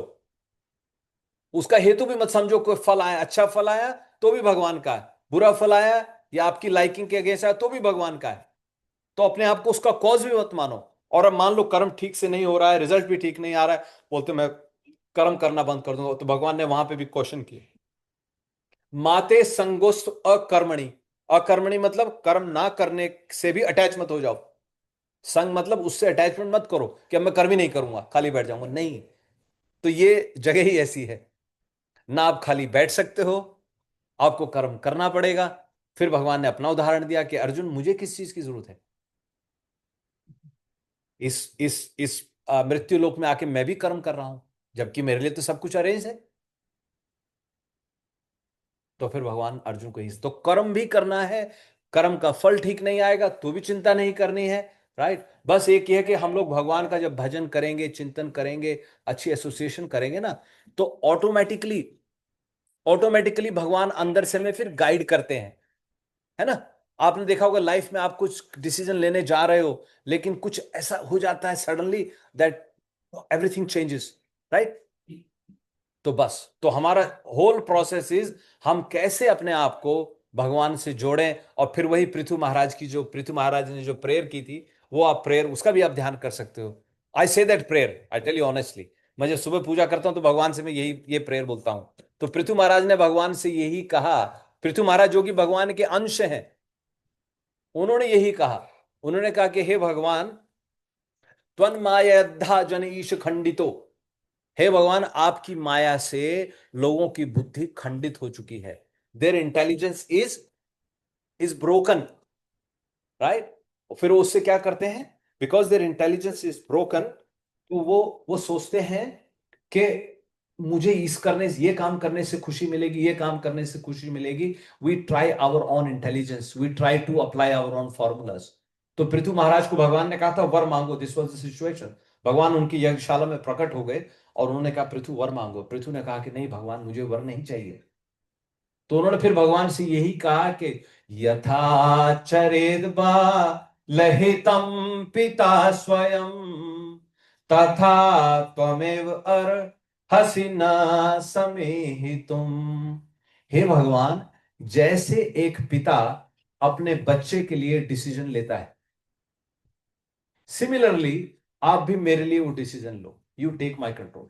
उसका हेतु भी मत समझो। कोई फल आया, अच्छा फल आया तो भी भगवान का है, बुरा फल आया या आपकी लाइकिंग के अगेंस्ट आया तो भी भगवान का है। तो अपने आप को उसका कॉज भी मत मानो। और अब मान लो कर्म ठीक से नहीं हो रहा है, रिजल्ट भी ठीक नहीं आ रहा है, बोलते मैं कर्म करना बंद कर दूंगा, तो भगवान ने वहां पे भी क्वेश्चन किए, माते संगोस्त अकर्मणि। अकर्मणि मतलब कर्म ना करने से भी अटैच मत हो जाओ। संग मतलब उससे अटैचमेंट मत करो कि अब मैं कर्म ही नहीं करूंगा, खाली बैठ जाऊंगा, नहीं। तो ये जगह ही ऐसी है, ना आप खाली बैठ सकते हो, आपको कर्म करना पड़ेगा। फिर भगवान ने अपना उदाहरण दिया कि अर्जुन मुझे किस चीज की जरूरत है, इस मृत्यु लोक में आके मैं भी कर्म कर रहा हूं, जबकि मेरे लिए तो सब कुछ अरेंज है। तो फिर भगवान अर्जुन को ही, तो कर्म भी करना है, कर्म का फल ठीक नहीं आएगा तो भी चिंता नहीं करनी है, राइट। बस एक ही है कि हम लोग भगवान का जब भजन करेंगे, चिंतन करेंगे, अच्छी एसोसिएशन करेंगे ना, तो ऑटोमेटिकली ऑटोमेटिकली भगवान अंदर से में फिर गाइड करते हैं, है ना। आपने देखा होगा लाइफ में आप कुछ डिसीजन लेने जा रहे हो, लेकिन कुछ ऐसा हो जाता है suddenly that everything changes, right. तो बस, तो हमारा होल प्रोसेस इज हम कैसे अपने आप को भगवान से जोड़ें। और फिर वही पृथु महाराज ने जो प्रेयर की थी, वो आप प्रेयर उसका भी आप ध्यान कर सकते हो। I say that prayer, I tell you honestly, मैं जब सुबह पूजा करता हूं तो भगवान से मैं ये प्रेयर बोलता हूं। तो पृथु महाराज ने भगवान से यही कहा, पृथु महाराज जो कि भगवान के अंश हैं, उन्होंने यही कहा, उन्होंने कहा कि हे भगवान, त्वन् माया जन ईश खंडितो, हे भगवान आपकी माया से लोगों की बुद्धि खंडित हो चुकी है, their intelligence is broken, right. फिर वो उससे क्या करते हैं, because their intelligence is broken, तो वो सोचते हैं कि मुझे ये काम करने से खुशी मिलेगी, ये काम करने से खुशी मिलेगी। We try our own intelligence, we try to apply our own formulas. तो पृथु महाराज को भगवान ने कहा था वर मांगो, दिस वाज द सिचुएशन। भगवान उनकी यज्ञशाला में प्रकट हो गए और उन्होंने कहा पृथु वर मांगो। पृथु ने कहा कि नहीं भगवान, मुझे वर नहीं चाहिए। तो उन्होंने फिर भगवान से यही कहा कि यथा चरेद बा लहितम पिता स्वयं, तथा त्वमेव हसीना समेहितुम। हे भगवान, जैसे एक पिता अपने बच्चे के लिए डिसीजन लेता है, सिमिलरली आप भी मेरे लिए वो डिसीजन लो। You take my control.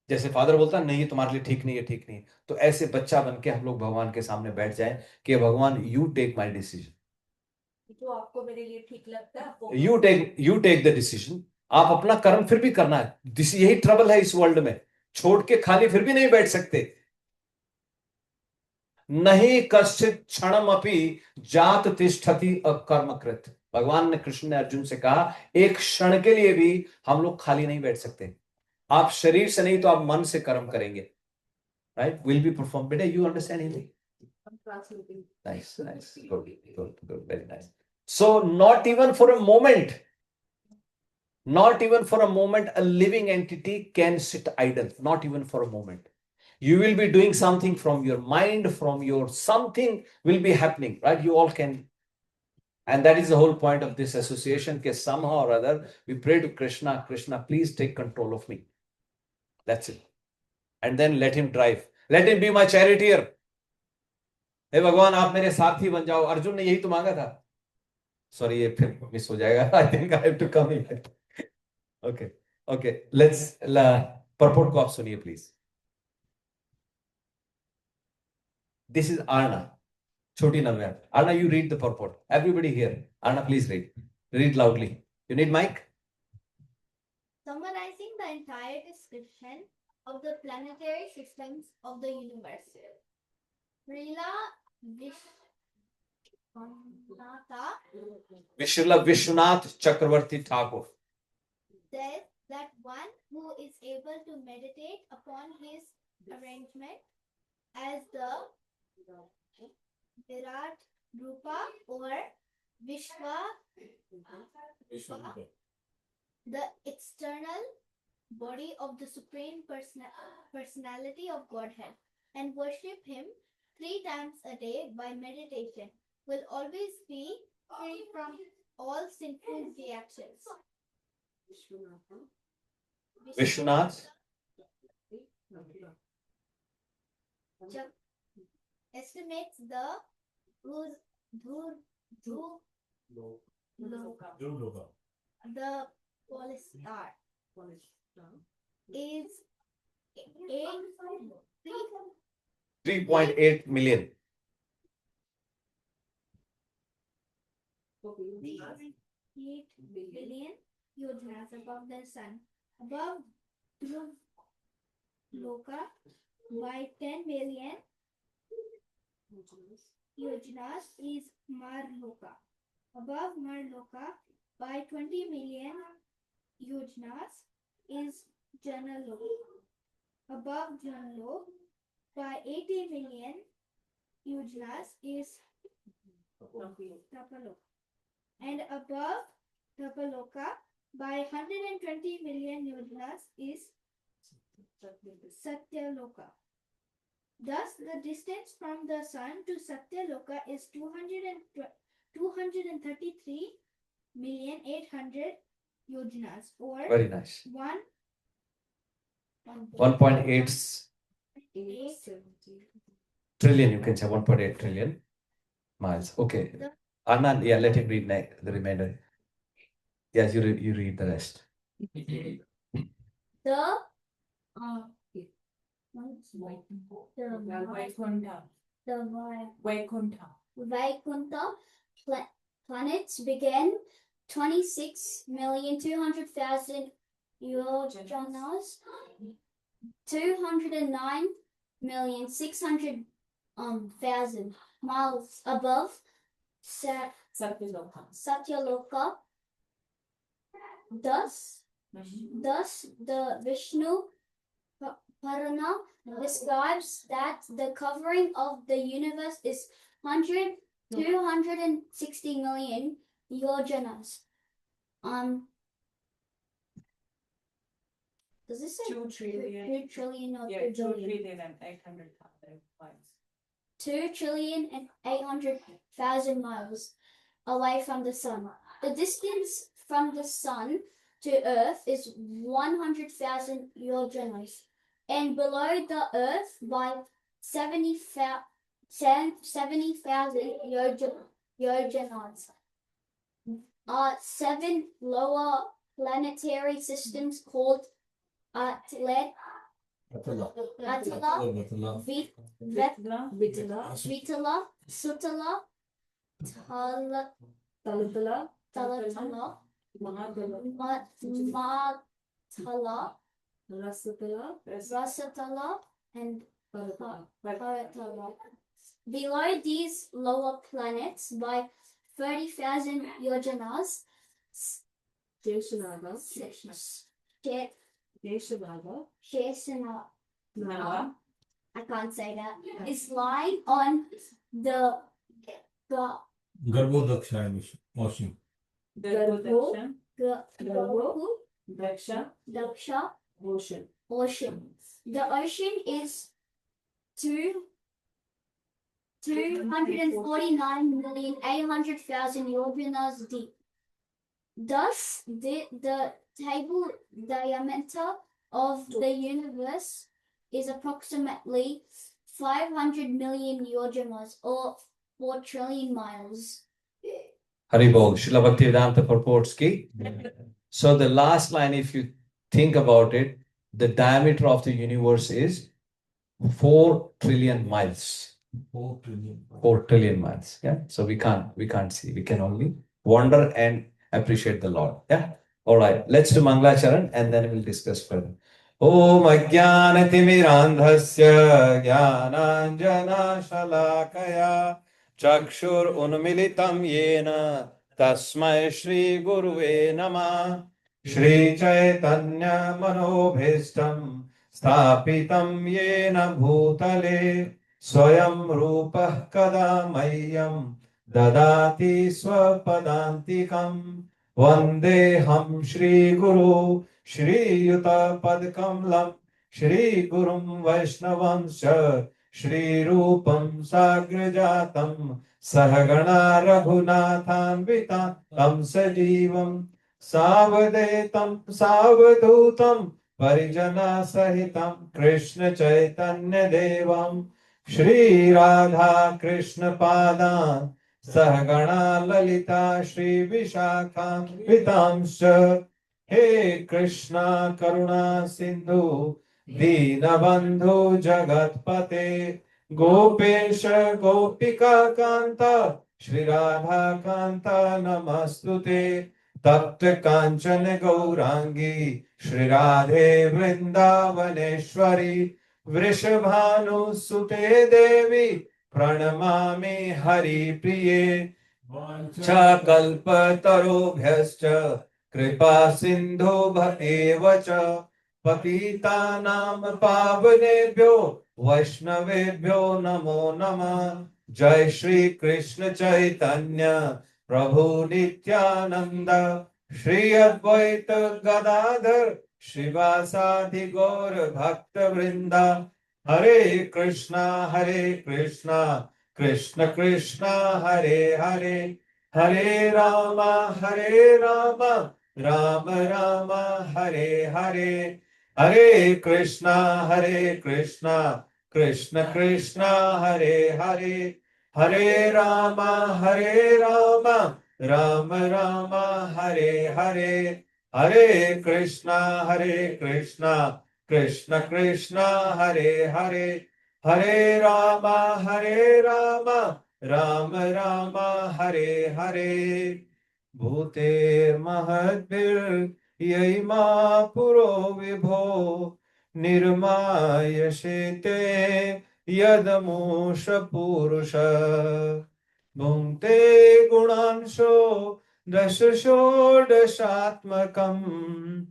जैसे फादर बोलता है नहीं ये तुम्हारे लिए ठीक नहीं है, ठीक नहीं है, तो ऐसे बच्चा बन के हम लोग भगवान के सामने बैठ जाएं कि भगवान यू टेक माई डिसीजन, जो आपको मेरे लिए ठीक लगता है वो यू टेक द डिसीजन। आप अपना कर्म फिर भी करना है। यही ट्रबल है इस वर्ल्ड में, छोड़ के खाली फिर भी नहीं बैठ सकते। नहीं कश्चित क्षणम अपि जात तिष्ठति अकर्मकृत। भगवान ने, कृष्ण ने अर्जुन से कहा एक क्षण के लिए भी हम लोग खाली नहीं बैठ सकते। आप शरीर से नहीं तो आप मन से कर्म करेंगे, राइट? Will be perform. बेटा you understand Hindi? Nice, nice, good, very nice. So not even for a moment, a living entity can sit idle, not even for a moment. You will be doing something from your mind, from your something will be happening, right? You all can. And that is the whole point of this association, because somehow or other we pray to Krishna, Krishna, please take control of me. That's it. And then let him drive. Let him be my charioteer. हे भगवान आप मेरे साथी बन जाओ। अर्जुन ने यही तो मांगा था। सॉरी ये फिर मिस हो जाएगा। I think I have to come in. Okay okay, let's purport को आप सुनिए प्लीज। दिस इज आर्ना, छोटी Navya. Aarna you read the purport. Everybody here, Aarna please read loudly. You need mic. Summarizing the entire description of the planetary systems of the universe. Srila Vishwanath Chakravarti Thakur says that one who is able to meditate upon his arrangement as the Virat Rupa or Vishwa, the external body of the Supreme Personality of Godhead, and worship him 3 times a day by meditation, will always be free from all sinful reactions. Vishwanath Estimates the the police star is 3.8 million. 8 billion yojanas above the sun, above Dhruv Loka by 10 million yojanas is Mar Loka, above Mar Loka by 20 million yojanas is Jana Loka, above Jana Loka by 80 million yojanas is Tapaloka, and above Tapaloka by 120 million yojanas is Satyaloka. Thus, the distance from the sun to Satyaloka is 233,800,000 yojanas, or Very nice. 1.8 trillion, you can say 1.8 trillion miles. Okay. Anand, yeah, let him read the remainder. Yes, you read the rest. The Vaikuntha planets began 26,200,000 yojanas, 209,600,000 miles above Satyaloka. Thus, the Vishnu Purana describes that the covering of the universe is 260 million yojanas. Does this say 2 trillion. 2 trillion or Yeah, 2 2 billion? trillion and 800,000 miles. 2,800,000 miles away from the sun. The distance from the sun to earth is 100,000 yojanas, and below the earth by 70,000 yojanas are 7 lower planetary systems called Atla, Vitala, Sutala, Talatala, Talatala, Mahadala, Matala, Rasatala, Rasatala, and Paratala. Paratala. Below these lower planets by 30,000 yojanas, Sheshanaga, Sheshanaga, Sheshana, Naga, I can't say that, is lying on the Garbhodaksha ocean. Garbho, Garbo, Daksha, Daksha Ocean. ocean. The ocean is 249,800,000 yojanas deep. Thus, the table diameter of the universe is approximately 500 million yojanas, or 4 trillion miles. Haribol, Srila Bhaktivedanta purports ki. So the last line, if you think about it, the diameter of the universe is 4 trillion miles. 4 trillion. 4 trillion miles. Yeah. So we can't see. We can only wonder and appreciate the Lord. Yeah. All right. Let's do Mangala Charan and then we'll discuss further. Om Ajnanatimirandhasya Jnananjana Shalakaya Chakshur Unmilitam Yena Tasmai Shri Guruve Namah Shri Chaitanya Manobhishtam Sthapitam Yena Bhutale Swayam Rupah Kada Mayyam Dadati Swapadantikam Vandeham Shri Guru Shri Yuta Padkamlam Shri Gurum Vaishnavanscha Shri Rupam Sagrajatam Sahagana Raghunathanvita Tam Sajivam Savadetam Savadutam Parijana Sahitam Krishna Chaitanya Devam Shri Radha Krishna Padan Sahagana Lalita Shri Vishakam Vitamscha He Krishna Karuna Sindhu Dinabandhu Jagatpate Gopesha Gopika Kanta Shri Radha Kanta Namastute Tapta Kanchana Gaurangi Shri Radhe Vrindavaneshwari Vrishabhanu Sute Devi Pranamami Hari Priye Chakalpatarubhyascha Kripa Sindhu Bhaeva Patitanam Pavanebhyo Vaishnavebhyo Namo Namah Jai Shri Krishna Chaitanya Prabhu Nityananda Shri Advaita Gadadhar Shivasadi Gaur Bhakta Vrinda Hare Krishna Krishna Krishna Hare Hare Hare Rama Rama Rama Hare Hare Hare Krishna Krishna Krishna Hare Hare Hare Rama Rama Rama Hare Hare Hare Krishna Krishna Krishna Hare Hare Hare Rama Rama Hare Hare Bhute Mahadbir Yaima Puro Vibho Nirmaya Shete Yadamusha Purusha Bhunte Gunansho Dashasho Dashatmakam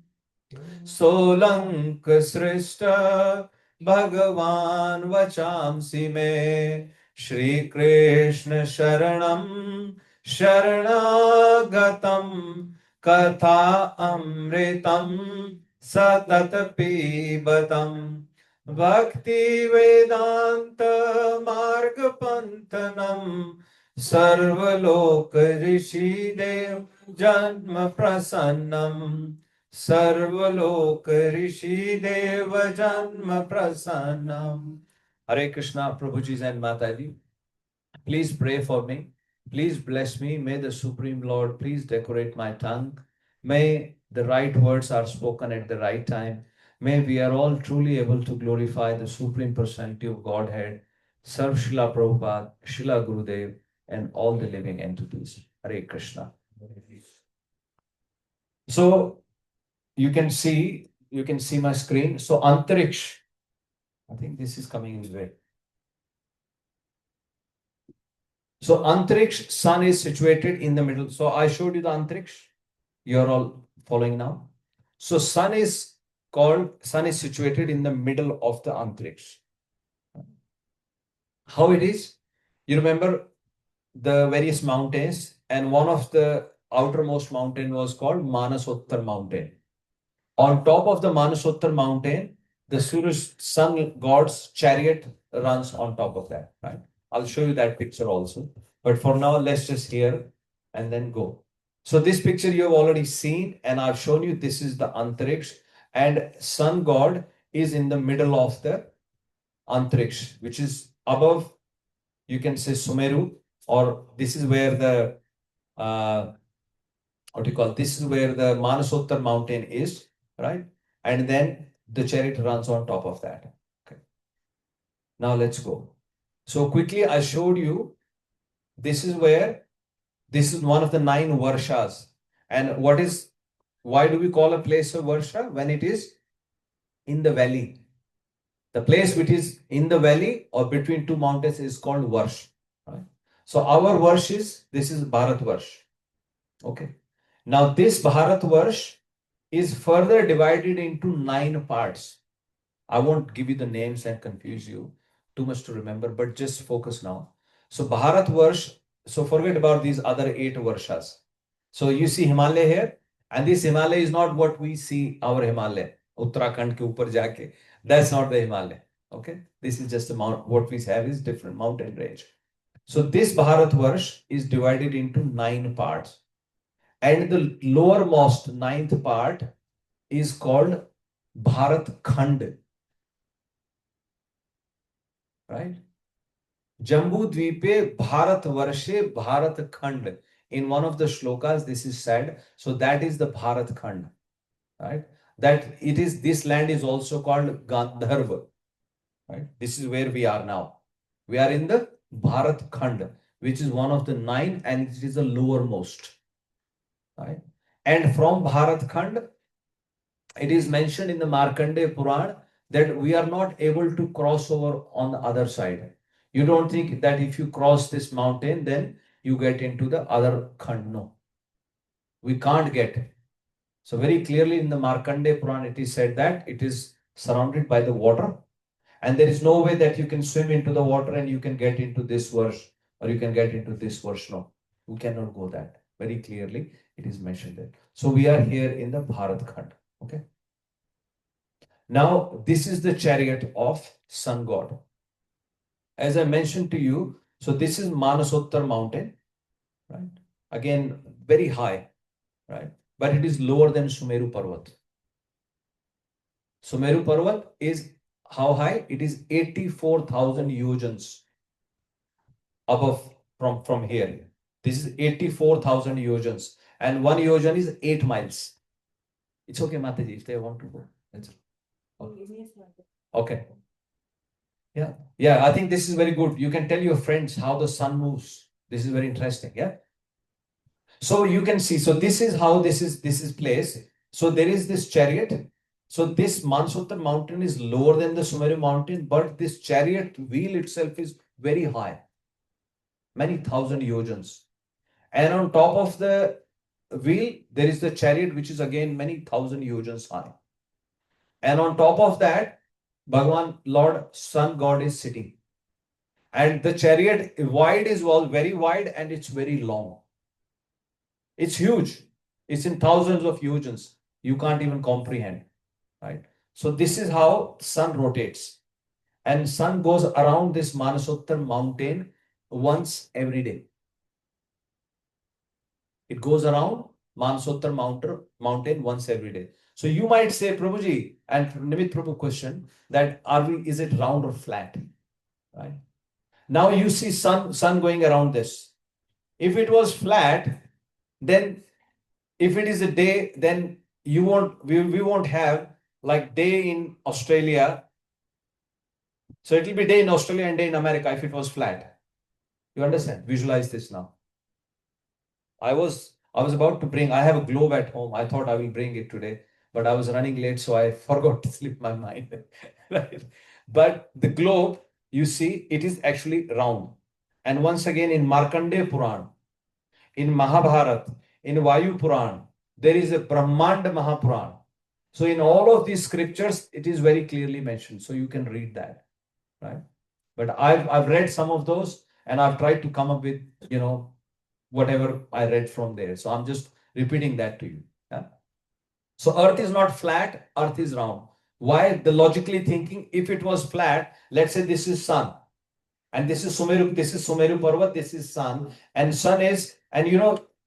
Solank Srishta Bhagavan Vachamsi Me Shri Krishna Sharanam Sharanagatam Katha Amritam Satat Pibatam Bhakti Vedanta Margapantanam Sarvalok Rishi Dev Janma Prasannam सर्वलोक ऋषि देव जन्म प्रसन्नम. Hare Krishna, Prabhuji and Mataji. Please pray for me. Please bless me. May the Supreme Lord please decorate my tongue. May the right words are spoken at the right time. May we are all truly able to glorify the Supreme Personality of Godhead, serve Srila Prabhupada, Srila Gurudev, and all the living entities. Hare Krishna. So you can see my screen. So Antariksh, I think this is coming in way. So Antariksh, sun is situated in the middle. So I showed you the Antariksh. You're all following now. So sun is situated in the middle of the Antariksh. How it is? You remember the various mountains, and one of the outermost mountain was called Manasottar mountain. On top of the Manasottar mountain, the sun god's chariot runs on top of that, right? I'll show you that picture also. But for now, let's just hear and then go. So this picture you have already seen, and I've shown you this is the Antariksh, and sun god is in the middle of the Antariksh, which is above, you can say Sumeru, or this is where the this is where the Manasottar mountain is, right? And then the chariot runs on top of that. Okay. Now let's go. So quickly, I showed you, this is one of the 9 Varshas. And why do we call a place a Varsha? When it is in the valley. The place which is in the valley or between 2 mountains is called Varsh. Right? So our Varsh this is Bharat Varsh. Okay. Now this Bharat Varsh is further divided into 9 parts. I won't give you the names and confuse you too much to remember, but just focus now. So Bharat Varsh, so forget about these other 8 Varshas. So you see Himalaya here, and this Himalaya is not what we see our Himalaya, Uttarakhand ke upar jaake. That's not the Himalaya. Okay, this is just a mount. What we have is different mountain range. So this Bharat Varsh is divided into 9 parts, and the lowermost 9th part is called Bharat Khand. Right? Jambu Dvipe Bharat Varshe Bharat Khand. In one of the shlokas, this is said. So that is the Bharat Khand. Right? This land is also called Gandharva. Right? This is where we are now. We are in the Bharat Khand, which is one of the 9, and it is the lowermost. Right? And from Bharat Khand, it is mentioned in the Markandeya Puran that we are not able to cross over on the other side. You don't think that if you cross this mountain, then you get into the other Khand. No. We can't get. So very clearly in the Markandeya Puran, it is said that it is surrounded by the water, and there is no way that you can swim into the water and you can get into this verse, or you can get into this verse. No, you cannot go that. Very clearly, it is mentioned there. So we are here in the Bharat Khand. Okay. Now, this is the chariot of sun god. As I mentioned to you, so this is Manasottar mountain, right? Again, very high, right? But it is lower than Sumeru Parvat. Sumeru Parvat is how high? It is 84,000 yojans above from here. This is 84,000 yojans, and 1 yojan is 8 miles. It's okay, Mataji, if they want to go. That's it. Okay. Yeah, I think this is very good. You can tell your friends how the sun moves. This is very interesting. Yeah. So you can see, so this is how this is placed. So there is this chariot. So this Manasottar mountain is lower than the Sumeru mountain, but this chariot wheel itself is very high, many thousand yojans. And on top of the wheel, there is the chariot, which is again many thousand yojans high. And on top of that, Bhagavan, Lord, Sun God is sitting. And the chariot wide is all very wide, and it's very long. It's huge. It's in thousands of yojans. You can't even comprehend. Right? So this is how sun rotates. And sun goes around this Manasottar mountain once every day. It goes around Manasottar mountain once every day. So you might say, Prabhuji, and Nimit Prabhu question that is it round or flat? Right? Now you see sun going around this. If it was flat, then if it is a day, then we won't have like day in Australia. So it will be day in Australia and day in America if it was flat. You understand? Visualize this now. I was about to bring, I have a globe at home. I thought I will bring it today, but I was running late, so I forgot to slip my mind. Right? But the globe, you see, it is actually round. And once again, in Markandeya Puran, in Mahabharata, in Vayu Puran, there is a Brahmanda Mahapuran. So in all of these scriptures, it is very clearly mentioned. So you can read that, right? But I've read some of those, and I've tried to come up with, whatever I read from there. So I'm just repeating that to you. Yeah? So Earth is not flat, Earth is round. Why? The logically thinking, if it was flat, let's say this is sun, and this is Sumeru Parvat, this is sun, and sun is, and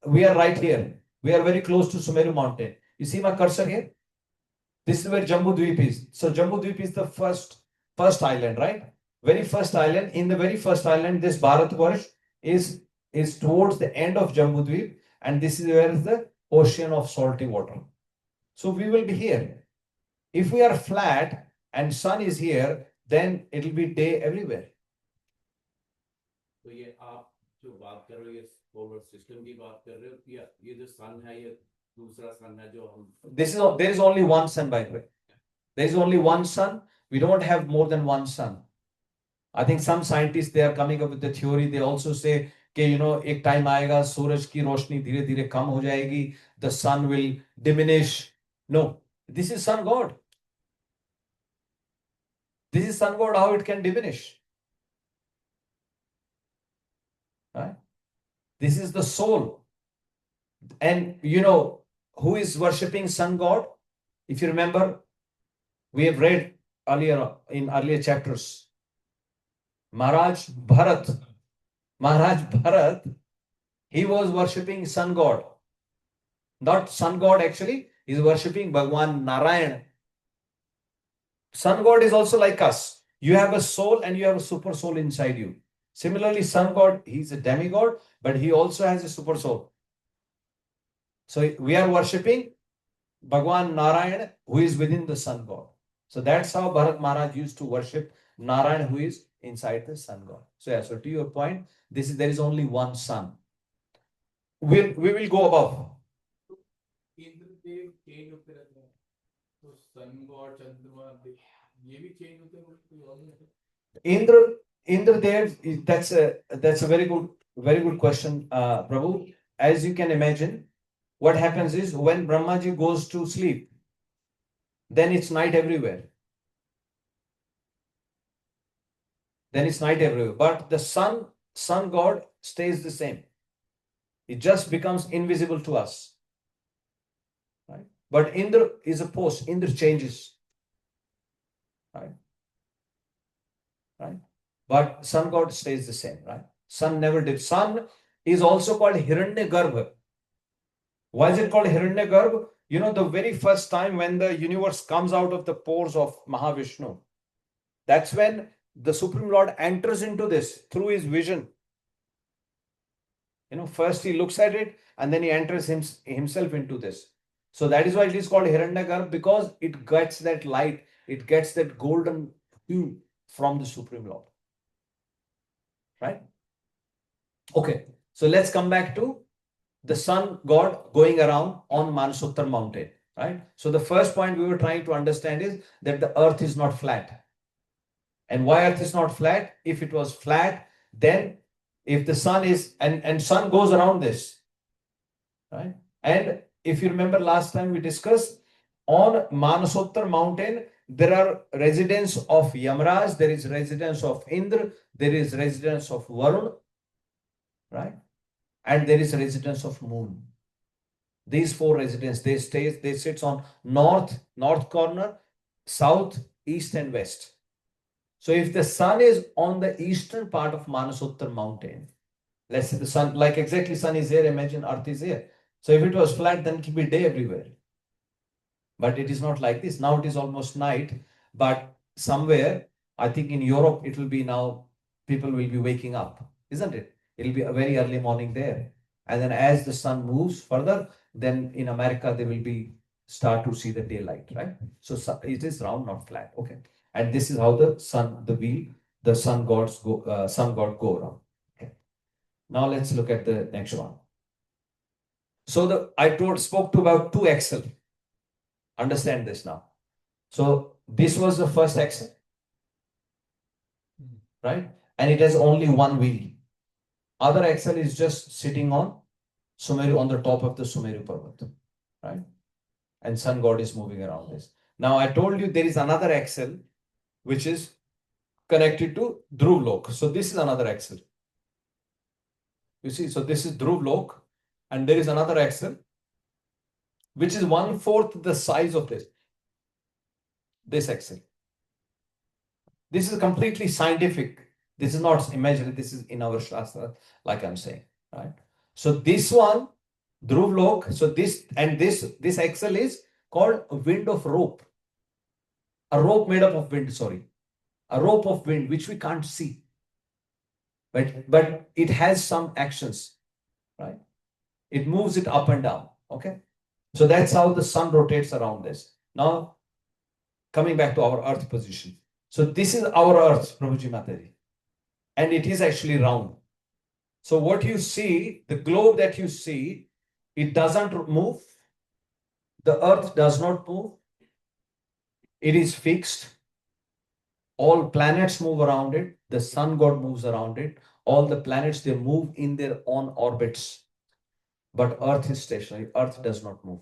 we are right here. We are very close to Sumeru mountain. You see my cursor here? This is where Jambu Dweep is. So Jambu Dweep is the first island, right? Very first island. In the very first island, this Bharatvarsh is towards the end of Jambu Dweep, and this is where is the ocean of salty water. So we will be here. If we are flat and sun is here, then it will be day everywhere. तो ये आप जो बात कर रहे हो ये solar system की बात कर रहे हो या ये जो सन है ये दूसरा सन है जो हम there is only one sun, by the way. There is only one sun. We don't have more than one sun. I think some scientists, they are coming up with the theory. They also say कि एक time आएगा सूरज की रोशनी धीरे धीरे कम हो जाएगी, the sun will diminish. No, this is sun god. This is sun god. How it can diminish? Right? This is the soul. And who is worshipping sun god? If you remember, we have read earlier chapters. Maharaj Bharat, he was worshipping sun god. Not sun god actually, he is worshipping Bhagwan Narayan. Sun god is also like us. You have a soul and you have a super soul inside you. Similarly, sun god, he's a demigod, but he also has a super soul. So we are worshipping Bhagwan Narayan, who is within the sun god. So that's how Bharat Maharaj used to worship Narayan, who is inside the sun god. So yeah, so to your point, there is only one sun. We will go above. Indradev, that's a very good question, Prabhu. As you can imagine, what happens is when Brahmaji goes to sleep, then it's night everywhere. But the sun god stays the same. It just becomes invisible to us. Right? But Indra is a post. Indra changes. Right? But sun god stays the same. Right? Sun never dips. Sun is also called Hiranyagarbha. Why is it called Hiranyagarbha? The very first time when the universe comes out of the pores of Mahavishnu, that's when the Supreme Lord enters into this through his vision. First he looks at it and then he enters himself into this. So that is why it is called Hiranyagarbha, because it gets that light, it gets that golden hue from the Supreme Lord. Right? Okay, so let's come back to the sun god going around on Manasottar mountain. Right? So the first point we were trying to understand is that the earth is not flat. And why earth is not flat? If it was flat, then if the sun is, and sun goes around this, right? And if you remember last time we discussed, on Manasottar mountain, there are residents of Yamraj, there is residence of Indra, there is residence of Varun, right? And there is residence of moon. These four residents, they sit on north corner, south, east and west. So if the sun is on the eastern part of Manasottar mountain, let's say the sun, like exactly sun is here, imagine earth is here. So if it was flat, then it will be day everywhere. But it is not like this. Now it is almost night. But somewhere, I think in Europe, it will be now, people will be waking up, isn't it? It will be a very early morning there. And then as the sun moves further, then in America, they will be start to see the daylight, right? So it is round, not flat. Okay. And this is how the sun, the wheel, the sun god go around. Okay. Now let's look at the next one. So I spoke to about 2 axle. Understand this now. So this was the first axle, right? And it has only one wheel. Other axle is just sitting on Sumeru, on the top of the Sumeru Parvat, right? And sun god is moving around this. Now I told you there is another axle which is connected to Dhruv Lok. So this is another axle. You see, so this is Dhruv Lok, and there is another axle which is 1/4 the size of this axle. This is completely scientific. This is not imaginary. This is in our Shastra, like I'm saying, right? So this one, Dhruv Lok, so this and this axle is called a wind of rope. A rope made up of wind, sorry. A rope of wind, which we can't see. But it has some actions, right? It moves it up and down, okay? So that's how the sun rotates around this. Now, coming back to our earth position. So this is our earth, Prabhuji Mataji. And it is actually round. So what you see, the globe that you see, it doesn't move. The earth does not move. It is fixed. All planets move around it. The sun god moves around it. All the planets, they move in their own orbits. But earth is stationary. Earth does not move.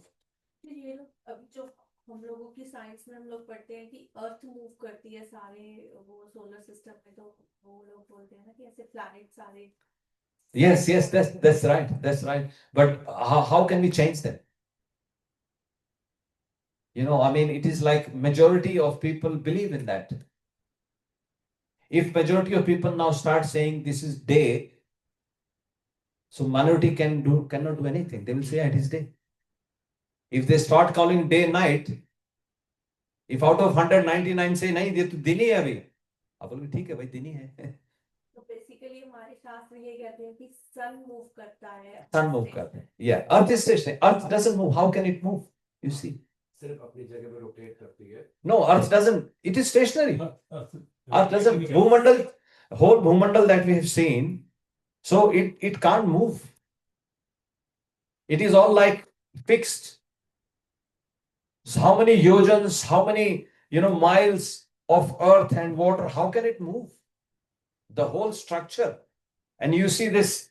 ये लोग अब जो हम लोगों की science में हम लोग पढ़ते हैं कि अर्थ मूव करती है सारे वो सोलर सिस्टम में, तो वो लोग बोलते हैं ना कि ऐसे प्लैनेट सारे. Yes, that's right. But how can we change them? You know, I mean, it is like majority of people believe in that. If majority of people now start saying this is day, so minority cannot do anything. They will say it is day. If they start calling day night, if out of 199 say nahi, ये तो दिन ही है अभी, आप बोलोगे ठीक है भाई दिन ही है. तो बेसिकली हमारे शास्त्र ये कहते हैं कि सन मूव करता है. Sun move करते हैं. Yeah, earth is stationary. Earth doesn't move. How can it move? You see. सिर्फ अपनी जगह पे रोटेट करती है. No, earth doesn't. It is stationary. Earth doesn't. Earth Bhumandal, whole Bhumandal that we have seen, so it can't move. It is all like fixed. So how many yojans, how many miles of earth and water? How can it move? The whole structure. And you see this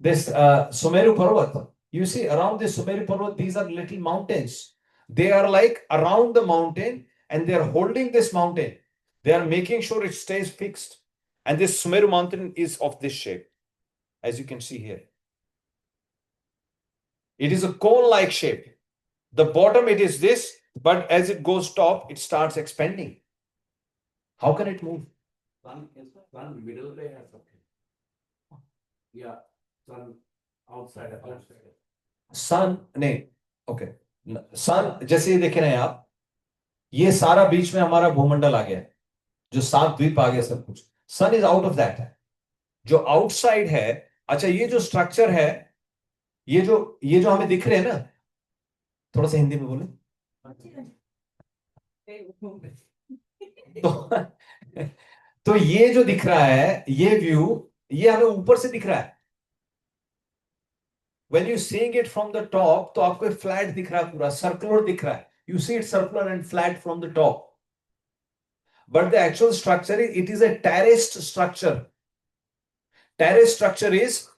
Sumeru Parvat. You see around this Sumeru Parvat, these are little mountains. They are like around the mountain, and they are holding this mountain. They are making sure it stays fixed. And this Sumeru mountain is of this shape, as you can see here. It is a cone-like shape. The bottom, it is this, but as it goes top, it starts expanding. How can it move? Sun middle पे है सबके. Yeah, sun outside. Sun, नहीं, okay. Sun, जैसे ये देखे ना आप, ये सारा बीच में हमारा भूमंडल आ गया है, जो 7 द्वीप आ गया सब कुछ. Sun is out of that. जो outside है, अच्छा ये जो structure है, ये जो हमें दिख रहे हैं ना, थोड़ा सा हिंदी में बोले. तो ये जो दिख रहा है, ये व्यू, ये हमें ऊपर से दिख रहा है. When you seeing it from the top, तो आपको flat दिख रहा है, पूरा circular दिख रहा है. You see it circular and flat from the top. But the actual structure it is a terraced structure. Terraced structure is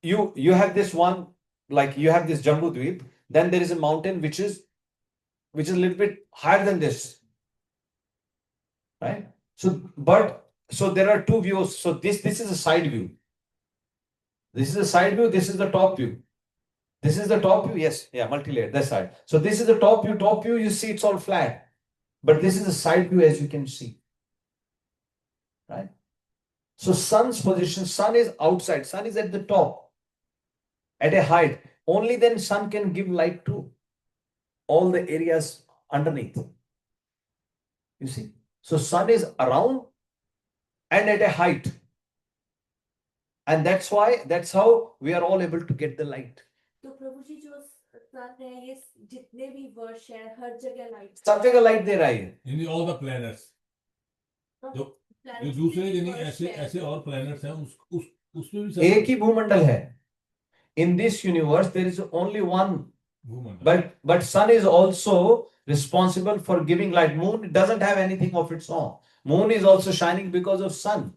you have this one, like you have this Jambu Dweep, then there is a mountain which is a little bit higher than this, right? So there are 2 views. So this is a side view. This is a side view. This is the top view. This is the top view. Yes, yeah, multi-layered. That side. So this is the top view. Top view, you see it's all flat. But this is a side view, as you can see. Right? So sun's position, sun is outside. Sun is at the top, at a height. only then sun can give light to all the areas underneath. You see? So sun is around and at a height. And that's how we are all able to get the light. तो प्रभु जी जो सन है ये जितने भी वर्ष है हर जगह light सब जगह लाइट दे रहा है. In all the planets. जो दूसरे जिन्हें ऐसे और planets हैं उसमें भी एक ही भूमंडल है. In this universe there is only one भूमंडल. but sun is also responsible for giving light. Moon doesn't have anything of its own. Moon is also shining because of sun.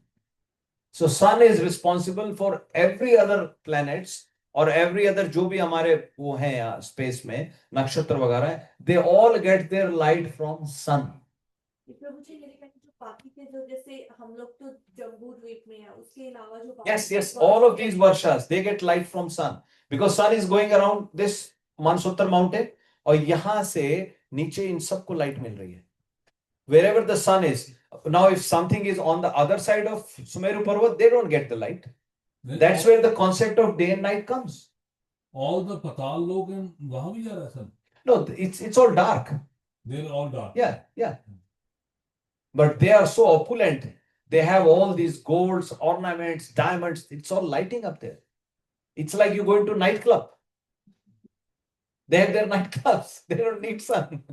So sun is responsible for every other planets or every other जो भी हमारे वो हैं यहाँ space में नक्षत्र वगैरह, they all get their light from sun. प्रभु जी मेरे कहने जो बाकी के जो जैसे हम लोग तो जम्बू द्वीप में है उसके अलावा जो Yes, all of these varshas they get light from sun because sun is going around this Manasottar mountain और यहाँ से नीचे इन सबको लाइट मिल रही है. Wherever the sun is. Now if something is on the other side of Sumeru Parvat, they don't get the light. That's where the concept of day and night comes. All the patal log and वहाँ भी जा रहा है sun. No, it's all dark. They're all dark. Yeah. But they are so opulent. They have all these golds, ornaments, diamonds. It's all lighting up there. It's like you go into nightclub. They have their nightclubs. They don't need sun.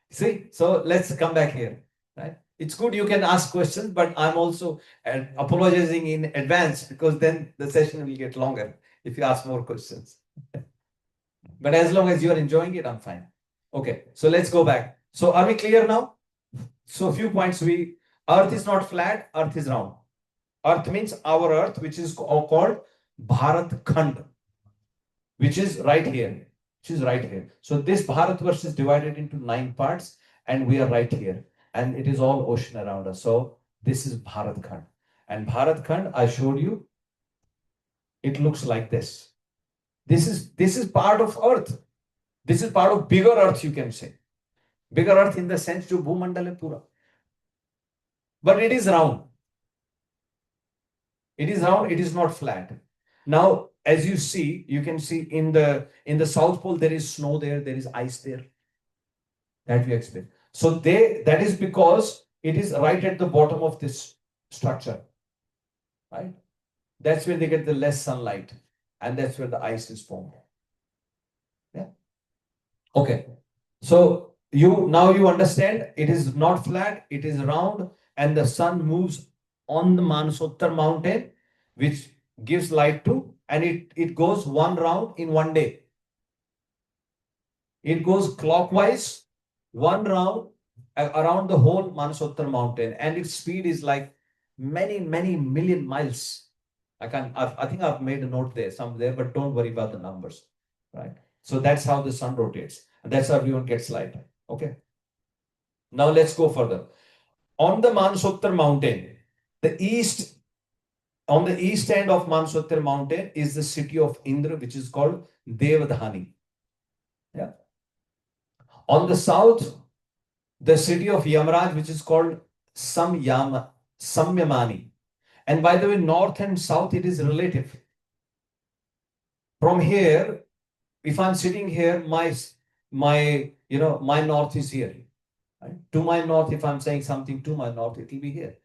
See, so let's come back here. Right? It's good you can ask questions, but I'm also apologizing in advance because then the session will get longer if you ask more questions. But as long as you are enjoying it, I'm fine. Okay, so let's go back. So are we clear now? So a few points. Earth is not flat, Earth is round. Earth means our Earth, which is called Bharat Khand, which is right here. So this Bharatvarsh is divided into 9 parts and we are right here. And it is all ocean around us. So this is Bharat Khand. And Bharat Khand, I showed you, it looks like this. This is part of Earth. This is part of bigger Earth, you can say. Bigger Earth in the sense jo bhumandal hai pura. But it is round. It is round, it is not flat. Now, as you see, you can see in the South Pole, there is snow there, there is ice there. That we explain. So that is because it is right at the bottom of this structure. Right? That's where they get the less sunlight. And that's where the ice is formed. Yeah. Okay. So now you understand it is not flat, it is round, and the sun moves on the Manasottar mountain, which gives light to, and it goes one round in one day. It goes clockwise, one round around the whole Manasottar mountain, and its speed is like many million miles. I think I've made a note there, but don't worry about the numbers, right? So that's how the sun rotates, and that's how everyone gets light. Okay. Now let's go further. On the Manasottar mountain, on the east end of Manasottar mountain is the city of Indra, which is called Devadhani. Yeah. On the south, the city of Yamaraj, which is called Samyamani. And by the way, north and south, it is relative. From here, if I'm sitting here, my north is here. Right? To my north, if I'm saying something to my north, it will be here.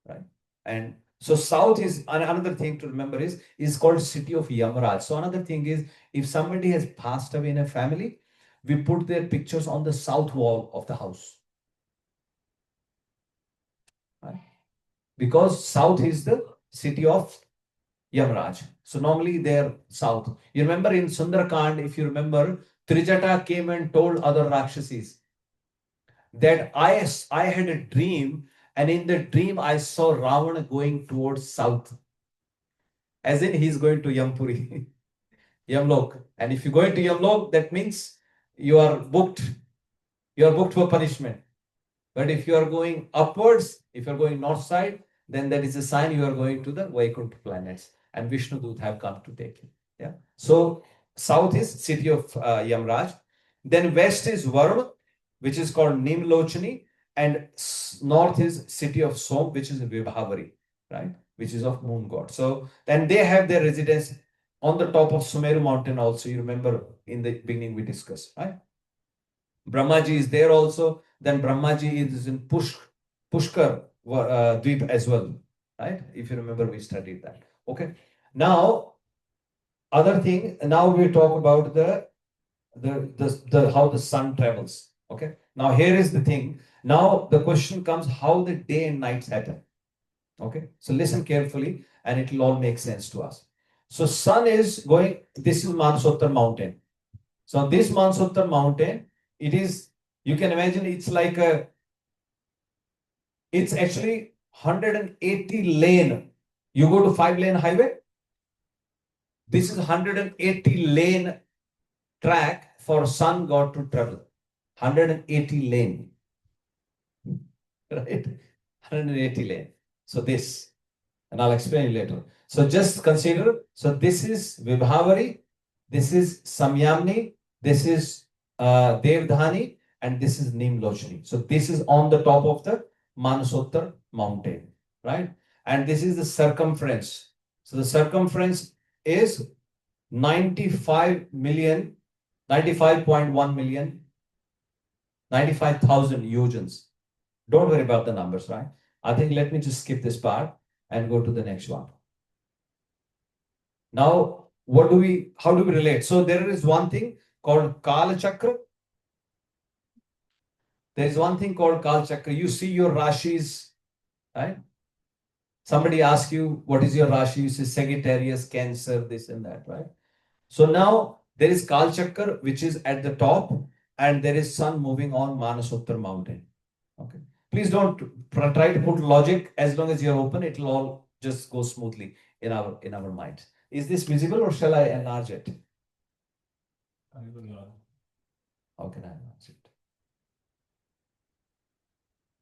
Right? And so south is another thing to remember is called city of Yamaraj. So another thing is, if somebody has passed away in a family, we put their pictures on the south wall of the house. Right? Because south is the city of Yamaraj. So normally they're south. You remember in Sundarakand, if you remember, Trijata came and told other Rakshasis that I had a dream, and in the dream I saw Ravana going towards south. As in he's going to Yampuri, Yamlok. And if you go into Yamlok, that means you are booked for punishment. But if you are going upwards, if you are going north side, then that is a sign you are going to the Vaikuntha planets. And Vishnu Dut have come to take you. Yeah. So south is city of Yamraj. Then west is Varun, which is called Nimlochani. And north is city of Som, which is Vibhavari. Right. which is of moon god. So then they have their residence on the top of Sumeru mountain also. You remember in the beginning we discussed, right? Brahmaji is there also. Then Brahmaji is in Pushkar Dweep as well, right? If you remember, we studied that. Okay. Now, other thing. Now we talk about the how the sun travels. Okay. Now here is the thing. Now the question comes: how the day and nights happen. Okay. So listen carefully, and it will all make sense to us. So sun is going. This is Mansottar mountain. So this Mansottar mountain, it is. You can imagine it's like a. It's actually 180 lane. You go to 5-lane highway. This is 180 lane track for sun god to travel. 180 lane. Right? 180 lane. So this, and I'll explain later. So just consider, so this is Vibhavari, this is Samyamni, this is Devdhani, and this is Nimlochani. So this is on the top of the Manasottar mountain, right? And this is the circumference. So the circumference is 95.1 million, 95,000 yojans. Don't worry about the numbers, right? I think let me just skip this part and go to the next one. Now, how do we relate? So there is one thing called Kala Chakra. There is one thing called Kala Chakra. You see your Rashis, right? Somebody asks you, what is your Rashi? You say Sagittarius, Cancer, this and that, right? So now there is Kala Chakra, which is at the top, and there is sun moving on Manasottar mountain. Okay. Please don't try to put logic. As long as you're open, it will all just go smoothly in our minds. Is this visible or shall I enlarge it? How can I enlarge it?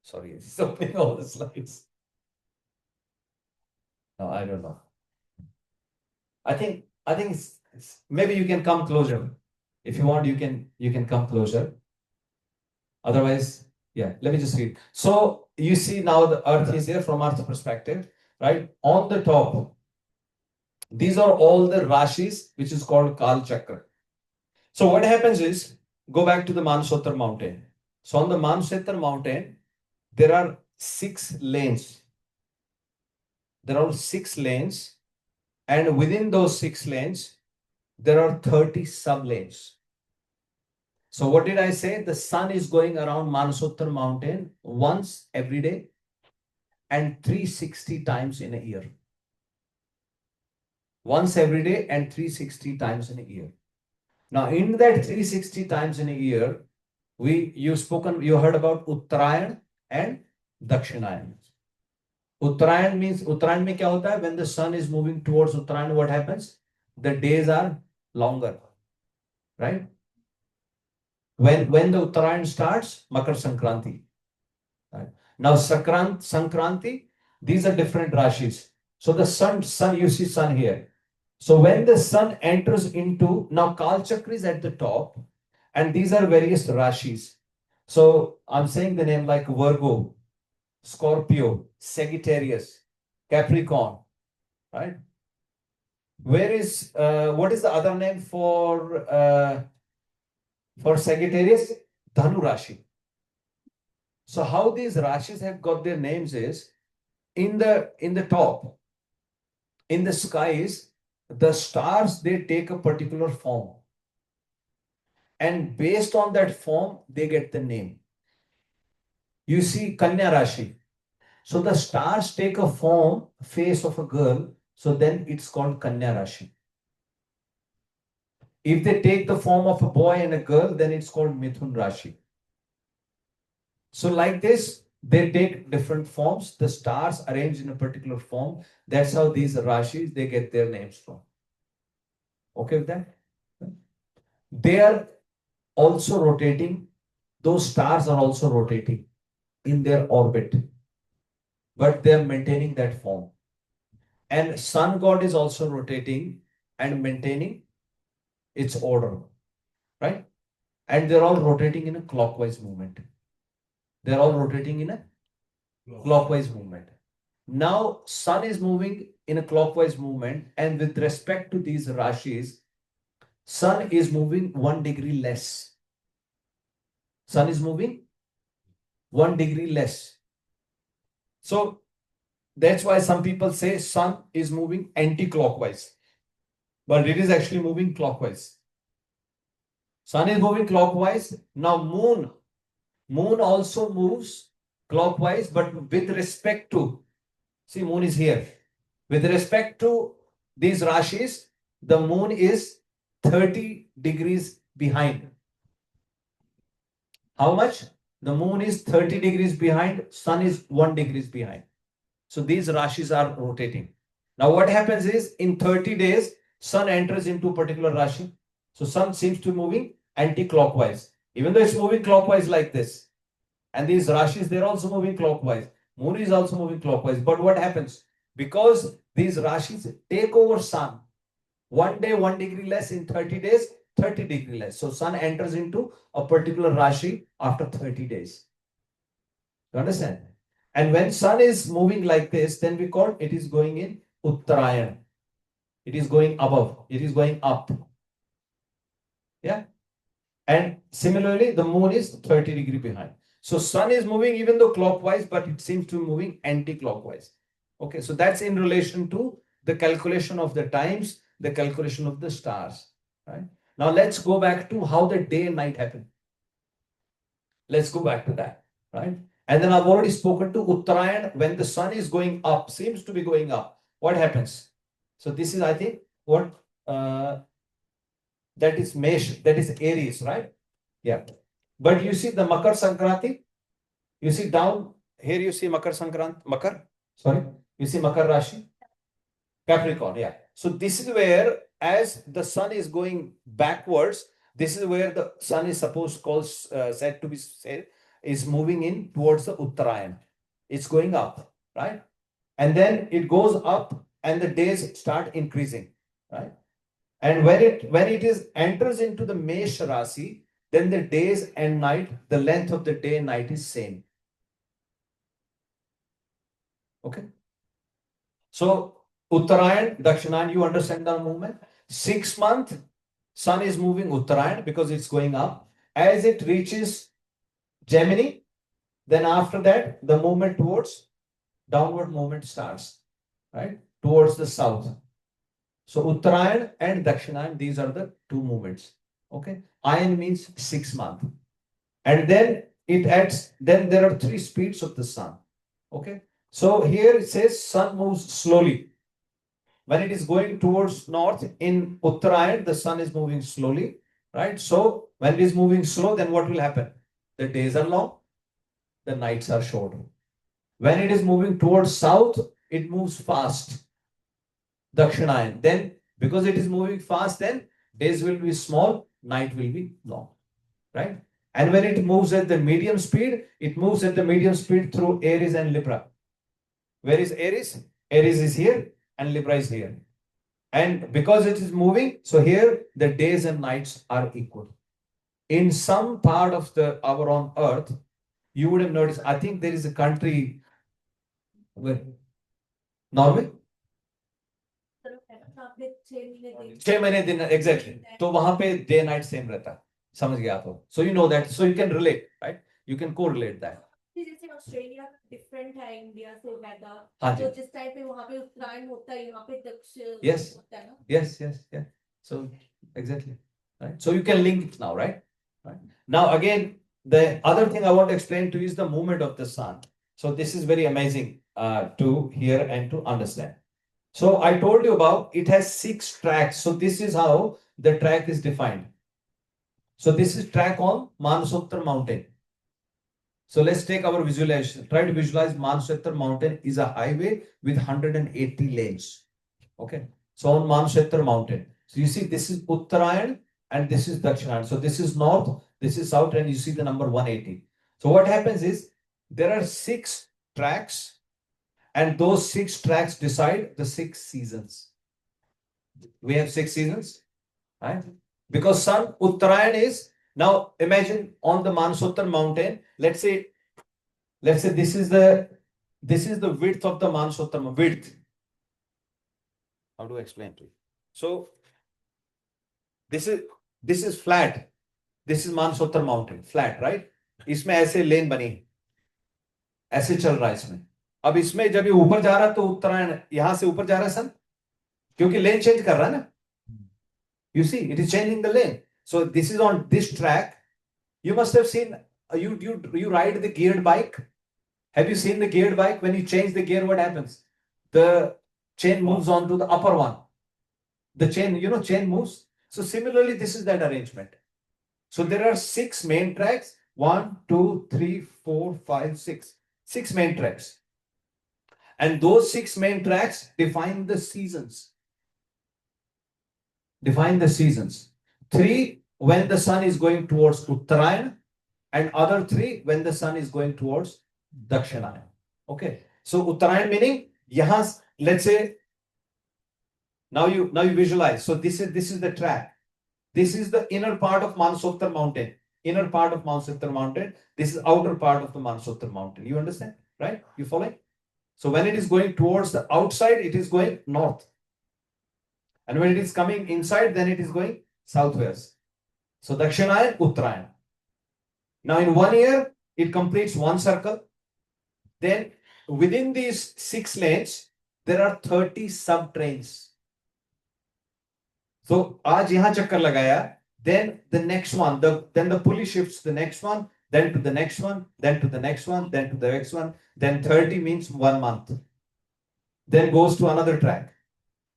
Sorry, it's opening all the slides. No, I don't know. I think it's maybe you can come closer. If you want, you can come closer. Otherwise, yeah, let me just read. So you see now the earth is here from Earth's perspective, right? On the top, these are all the Rashis, which is called Kal Chakra. So what happens is, go back to the Manasottar mountain. So on the Manasottar mountain, there are 6 lanes. There are 6 lanes, and within those 6 lanes, there are 30 sub-lanes. So what did I say? The sun is going around Manasottar mountain once every day and 360 times in a year. Once every day and 360 times in a year. Now in that 360 times in a year, you heard about Uttarayan and Dakshinayan. Uttarayan means, Uttarayan mein kya hota hai? When the sun is moving towards Uttarayan, what happens? The days are longer, right? When the Uttarayan starts, Makar Sankranti. Right? Now Sankranti, these are different Rashis. So the sun, you see sun here. So when the sun enters into, now Kal Chakra is at the top, and these are various Rashis. So I'm saying the name like Virgo, Scorpio, Sagittarius, Capricorn, right? Where is, what is the other name for Sagittarius? Dhanu Rashi. So how these Rashis have got their names is, in the top, in the skies, the stars, they take a particular form. And based on that form, they get the name. You see Kanya Rashi. So the stars take a form, face of a girl, so then it's called Kanya Rashi. If they take the form of a boy and a girl, then it's called Mithun Rashi. So like this, they take different forms. The stars arranged in a particular form. That's how these Rashis, they get their names from. Okay with that? They are also rotating. Those stars are also rotating in their orbit, but they are maintaining that form. And sun god is also rotating and maintaining its order, right? And they're all rotating in a clockwise movement. They're all rotating in a clockwise movement. Now sun is moving in a clockwise movement, and with respect to these rashis, sun is moving 1 degree less. Sun is moving 1 degree less. So that's why some people say sun is moving anti-clockwise, but it is actually moving clockwise. Sun is moving clockwise. Now moon also moves clockwise, but with respect to, see, moon is here. With respect to these rashis, the moon is 30 degrees behind. How much? The moon is 30 degrees behind, sun is 1 degree behind. So these rashis are rotating. Now what happens is, in 30 days, sun enters into a particular rashi. So sun seems to be moving anti-clockwise, even though it's moving clockwise like this. And these rashis, they're also moving clockwise. Moon is also moving clockwise. But what happens? Because these rashis take over sun, 1 day, 1 degree less, in 30 days, 30 degree less. So sun enters into a particular rashi after 30 days. You understand? And when sun is moving like this, then we call it is going in Uttarayan. It is going above. It is going up. Yeah. And similarly, the moon is 30 degree behind. So sun is moving even though clockwise, but it seems to be moving anti-clockwise. Okay. So that's in relation to the calculation of the times, the calculation of the stars. Right. Now let's go back to how the day and night happen. Let's go back to that. Right. And then I've already spoken to Uttarayan. When the sun is going up, seems to be going up, what happens? So this is, I think, what that is Mesh, that is Aries, right? Yeah. But you see the Makar Sankranti, you see down here, you see Makar Sankranti, you see Makar Rashi, Capricorn, yeah. So this is where, as the sun is going backwards, this is where the sun is said to be said, is moving in towards the Uttarayan. It's going up, right? And then it goes up and the days start increasing, right? And when it enters into the Mesh Rasi, then the days and night, the length of the day and night is same. Okay. So Uttarayan, Dakshinayan, you understand the movement? 6 months, sun is moving Uttarayan because it's going up. As it reaches Gemini, then after that, the movement towards downward movement starts, right? Towards the south. So Uttarayan and Dakshinayan, these are the two movements. Okay. Ayan means 6 months. And then it adds, then there are 3 speeds of the sun. Okay. So here it says sun moves slowly. When it is going towards north in Uttarayan, the sun is moving slowly, right? So when it is moving slow, then what will happen? The days are long, the nights are short. When it is moving towards south, it moves fast. Dakshinayan. Then because it is moving fast, then days will be small, night will be long, right? And when it moves at the medium speed, it moves at the medium speed through Aries and Libra. Where is Aries? Aries is here and Libra is here. And because it is moving, so here the days and nights are equal. In some part of our own earth, you would have noticed, I think there is a country where Norway. 6 महीने दिन exactly. तो वहां पे day night same रहता है. समझ गया आप? So you know that, so you can relate, right? You can correlate that. जैसे ऑस्ट्रेलिया डिफरेंट है इंडिया से वेदर, हाँ जी. तो जिस टाइम पे वहां पे उत्तरायण होता है, यहाँ पे दक्षिण Yes. होता है ना. Yes. So exactly, right? So you can link it now, right? Right. Now again, the other thing I want to explain to you is the movement of the sun. So this is very amazing to hear and to understand. So I told you about it has 6 tracks. So this is how the track is defined. So this is track on Manasottar mountain. So let's take our visualization. Try to visualize Manasottar mountain is a highway with 180 lanes. Okay. So on Manasottar mountain. So you see this is Uttarayan and this is Dakshinayan. So this is north, this is south, and you see the number 180. So what happens is there are 6 tracks. And those 6 tracks decide the 6 seasons. We have 6 seasons, right? Because sun, Uttarayan is, now imagine on the Manasottar mountain, let's say this is the this is the width of the Manasottar width. How do I explain to you? So this is flat. This is Manasottar mountain, flat, right? इसमें ऐसे लेन बनी है, ऐसे चल रहा है इसमें. अब इसमें जब ये ऊपर जा रहा है तो उत्तरायण यहां से ऊपर जा रहा है सन, क्योंकि लेन चेंज कर रहा है ना. You see, it is changing the lane. So this is on this track. You must have seen, you ride the geared bike. Have you seen the geared bike? When you change the gear, what happens? The chain moves on to the upper one. The chain, chain moves. So similarly, this is that arrangement. So there are 6 main tracks. 1, 2, 3, 4, 5, 6. 6 main tracks. And those 6 main tracks define the seasons. Define the seasons. 3 when the sun is going towards Uttarayan, and other 3 when the sun is going towards Dakshinayan. Okay. So Uttarayan meaning yahan, let's say, now you visualize. So this is the track. This is the inner part of Manasottar mountain. Inner part of Manasottar mountain. This is outer part of the Manasottar mountain. You understand? Right? You following? So when it is going towards the outside, it is going north. And when it is coming inside, then it is going southwest. So Dakshinayan, Uttarayan. Now in 1 year, it completes 1 circle. Then within these 6 lanes, there are 30 sub-trains. So आज यहाँ चक्कर लगाया, then the next one, then the pulley shifts the next one, then to the next one, then to the next one, then to the next one, then 30 means 1 month. Then goes to another track.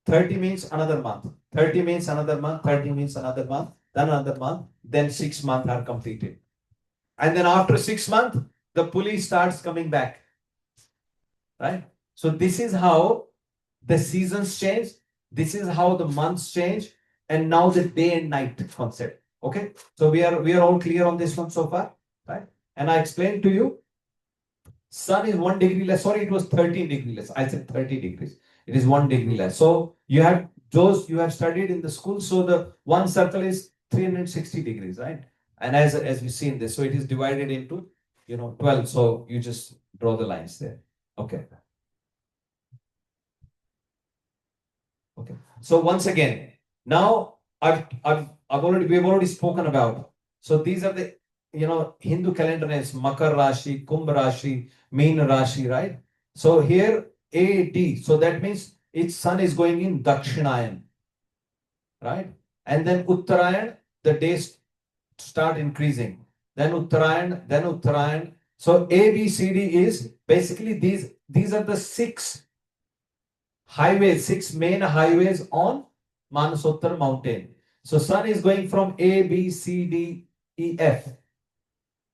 30 means another month. 30 means another month. 30 means another month. Then another month. Then 6 months are completed. And then after 6 months, the pulley starts coming back. Right? So this is how the seasons change. This is how the months change. And now the day and night concept. Okay? So we are all clear on this one so far. Right? And I explained to you, sun is 1 degree less. Sorry, it was 13 degrees less. I said 30 degrees. It is 1 degree less. So you have those you have studied in the school. So the one circle is 360 degrees, right? And as we see in this, so it is divided into 12. So you just draw the lines there. Okay. Okay. So once again, now we've already spoken about. So these are the Hindu calendar names: Makar Rashi, Kumbh Rashi, Meena Rashi, right? So here AD, so that means its sun is going in Dakshinayan, right? And then Uttarayan, the days start increasing. Then Uttarayan. So A, B, C, D is basically these are the 6 highways, 6 main highways on Manasottar mountain. So sun is going from A, B, C, D, E, F,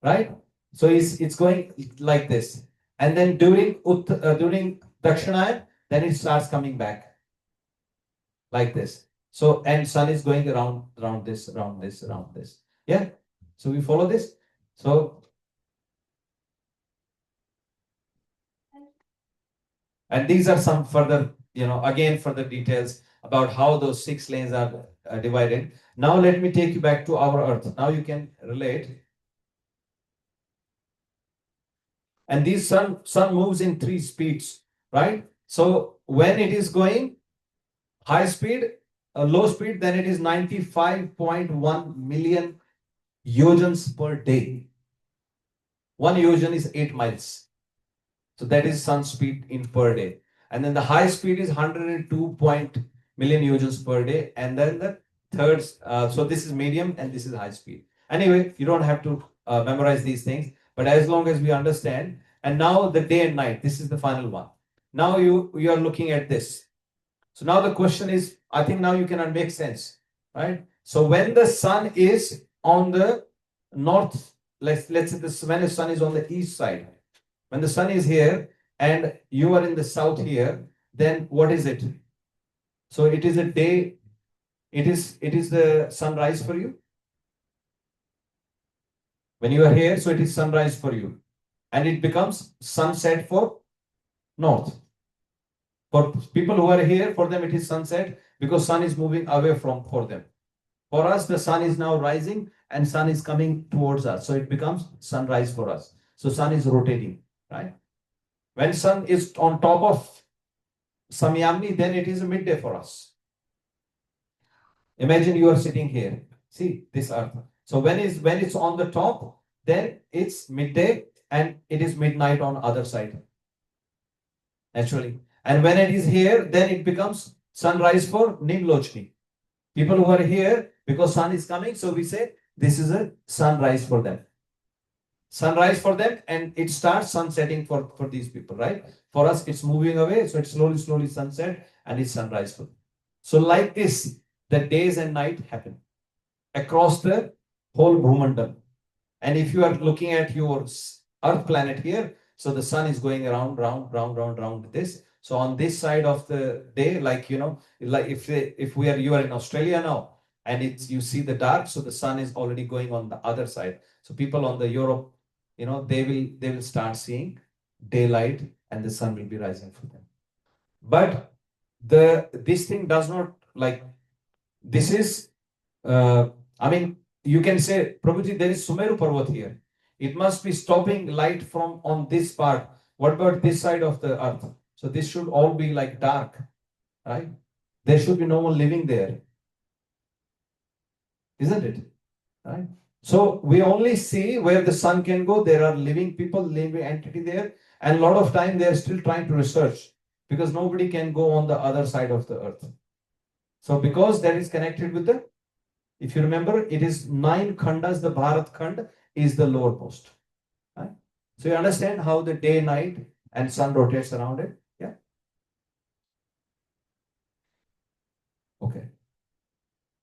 right? So it's going like this. And then during Dakshinayan, then it starts coming back like this. So, and sun is going around this. Yeah. So we follow this. So, and these are some further, again, further details about how those 6 lanes are divided. Now let me take you back to our earth. Now you can relate. And this sun moves in 3 speeds, right? So when it is going high speed, low speed, then it is 95.1 million yojans per day. 1 yojan is 8 miles. So that is sun speed in per day. And then the high speed is 102 million yojans per day. And then the third, so this is medium and this is high speed. Anyway, you don't have to memorize these things, but as long as we understand. And now the day and night, this is the final one. Now you are looking at this. So now the question is, I think now you can make sense, right? So when the sun is on the north, let's say when the sun is on the east side, when the sun is here and you are in the south here, then what is it? So it is a day, it is the sunrise for you. When you are here, so it is sunrise for you. And it becomes sunset for north. For people who are here, for them it is sunset because sun is moving away for them. For us, the sun is now rising and sun is coming towards us. So it becomes sunrise for us. So sun is rotating, right? When sun is on top of Samyamni, then it is a midday for us. Imagine you are sitting here. See this earth. So when it's on the top, then it's midday and it is midnight on other side. Naturally. And when it is here, then it becomes sunrise for Nimlochni. People who are here, because sun is coming, so we say this is a sunrise for them. Sunrise for them, and it starts sunsetting for these people, right? For us, it's moving away, so it's slowly sunset, and it's sunrise for them. So like this, the days and night happen across the whole Bhumandal. And if you are looking at your Earth planet here, so the sun is going around, round this. So on this side of the day, like, you know, like if you are in Australia now, and you see the dark, so the sun is already going on the other side. So people on the Europe, you know, they will start seeing daylight and the sun will be rising for them. But this thing does not, like, this is, I mean, you can say, Prabhuji, there is Sumeru Parvat here. It must be stopping light from on this part. What about this side of the earth? So this should all be like dark, right? There should be no one living there. Isn't it? Right? So we only see where the sun can go. There are living people, living entity there. And a lot of time they are still trying to research because nobody can go on the other side of the earth. So because that is connected with the, if you remember, it is 9 khandas, the Bharat Khand is the lowermost. Right? So you understand how the day, night and sun rotates around it? Yeah. Okay.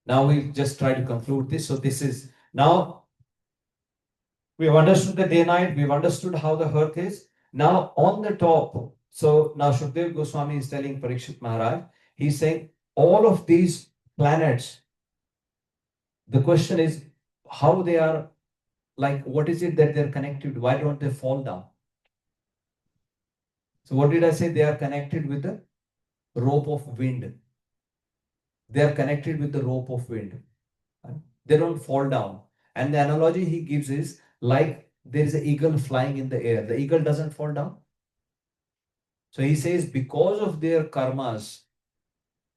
Now we just try to conclude this. So this is, now we have understood the day, night, we've understood how the earth is. Now on the top, so now Shukdev Goswami is telling Parikshit Maharaj, he's saying all of these planets, the question is how they are, like, what is it that they're connected to? Why don't they fall down? So what did I say? They are connected with the rope of wind. They are connected with the rope of wind. Right? They don't fall down. And the analogy he gives is like there is an eagle flying in the air. The eagle doesn't fall down. So he says because of their karmas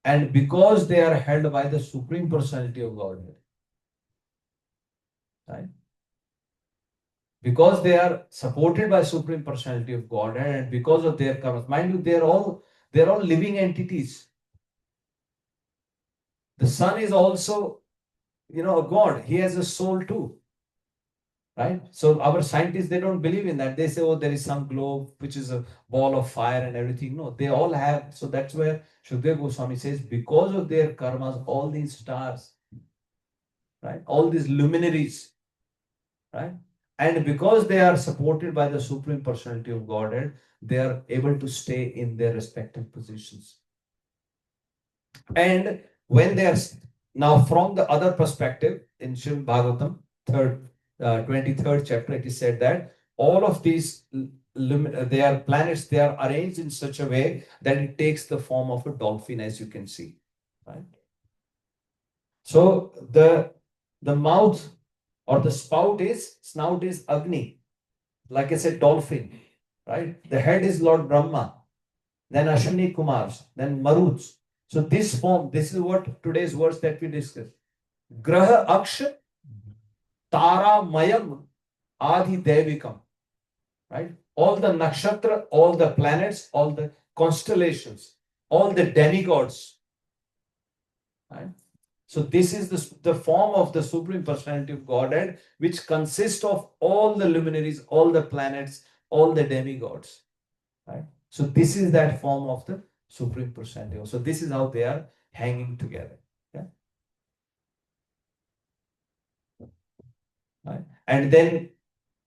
and because they are held by the Supreme Personality of Godhead, right? Because they are supported by Supreme Personality of Godhead and because of their karmas, mind you, they're all living entities. The sun is also, you know, a God. He has a soul too. Right? So our scientists, they don't believe in that. They say, oh, there is some globe, which is a ball of fire and everything. No, they all have. So that's where Shukdev Goswami says, because of their karmas, all these stars, right? All these luminaries, right? And because they are supported by the Supreme Personality of Godhead, they are able to stay in their respective positions. And when they are, now from the other perspective, in Śrīmad-Bhāgavatam 23rd chapter, it is said that all of these, they are planets, they are arranged in such a way that it takes the form of a dolphin, as you can see, right? So the mouth or the snout is Agni, like I said, dolphin, right? The head is Lord Brahma, then Ashwini Kumars, then Maruts. So this form, this is what today's verse that we discussed. Graha Aksha Tara Mayam Adi Devikam. Right? All the nakshatra, all the planets, all the constellations, all the demigods. Right? So this is the form of the Supreme Personality of Godhead, which consists of all the luminaries, all the planets, all the demigods. Right? So this is that form of the Supreme Personality. So this is how they are hanging together. Yeah? Right? And then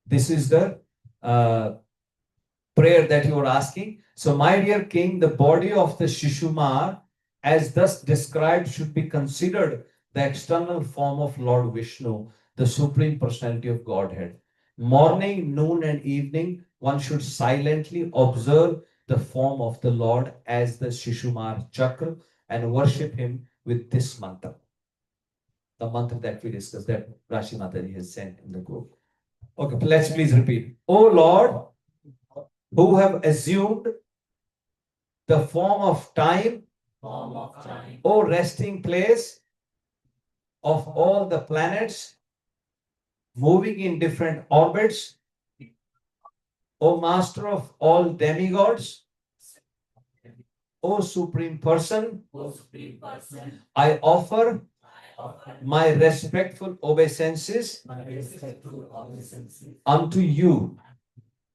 this is the prayer that you are asking. So my dear king, the body of the Śiśumāra, as thus described, should be considered the external form of Lord Vishnu, the Supreme Personality of Godhead. Morning, noon and evening, one should silently observe the form of the Lord as the Śiśumāra Chakra and worship him with this mantra. The mantra that we discussed, that Rashi Mataji has sent in the group. Okay, let's please repeat. Oh Lord, who have assumed the form of time, O resting place of all the planets moving in different orbits, O master of all demigods, O supreme person, I offer my respectful obeisances unto you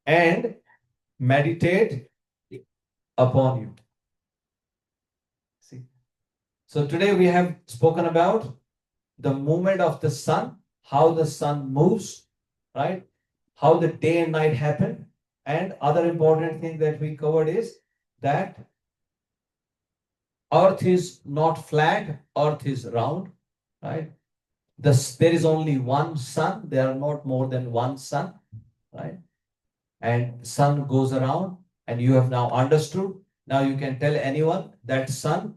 and meditate upon you. See. So today we have spoken about the movement of the sun, how the sun moves, right? How the day and night happen. And other important thing that we covered is that Earth is not flat, Earth is round, right? There is only one sun, there are not more than one sun, right? And sun goes around, and you have now understood. Now you can tell anyone that sun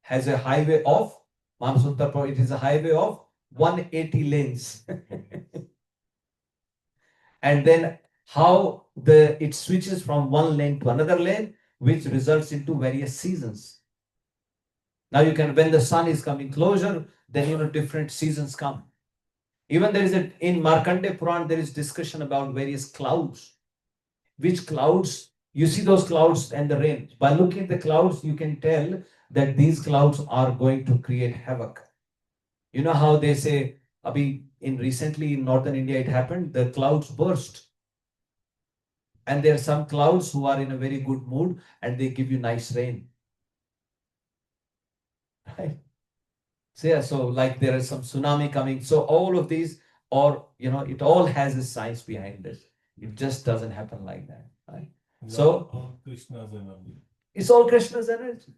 has a highway of, it is a highway of 180 lanes. And then how it switches from one lane to another lane, which results into various seasons. Now you can, when the sun is coming closer, then different seasons come. Even there is in Markandeya Puran, there is discussion about various clouds. Which clouds, you see those clouds and the rain. By looking at the clouds, you can tell that these clouds are going to create havoc. You know how they say, recently in northern India it happened, the clouds burst. And there are some clouds who are in a very good mood and they give you nice rain. Right? So yeah, so like there is some tsunami coming. So all of these, or it all has a science behind it. It just doesn't happen like that. Right? So all Krishna's energy. It's all Krishna's energy.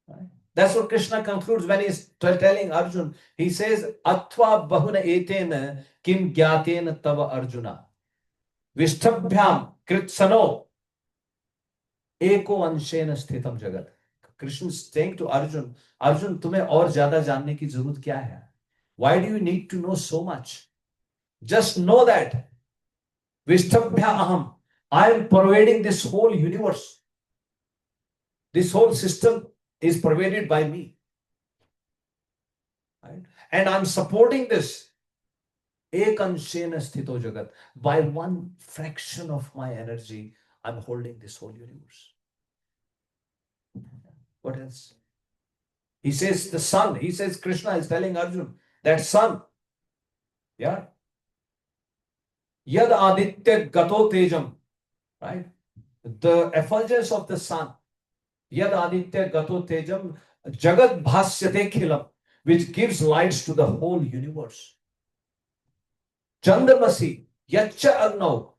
Right? That's what Krishna concludes when he's telling Arjun. He says, Atva bahuna etena kim gyatena tava Arjuna. Vishtabhyam kritsano eko anshena sthitam jagat. Krishna is saying to Arjun, Arjun, तुम्हें और ज़्यादा जानने की ज़रूरत क्या है? Why do you need to know so much? Just know that Vishtabhya aham, I am pervading this whole universe. This whole system is pervaded by me. Right? And I'm supporting this. Ekanshena sthito jagat. By one fraction of my energy, I'm holding this whole universe. What else? He says the sun. He says Krishna is telling Arjun that sun. Yeah. Yad aditya gato tejam. Right? The effulgence of the sun. Yad aditya gato tejam jagat bhasyate khilam, which gives lights to the whole universe. Chandramasi yacha agnav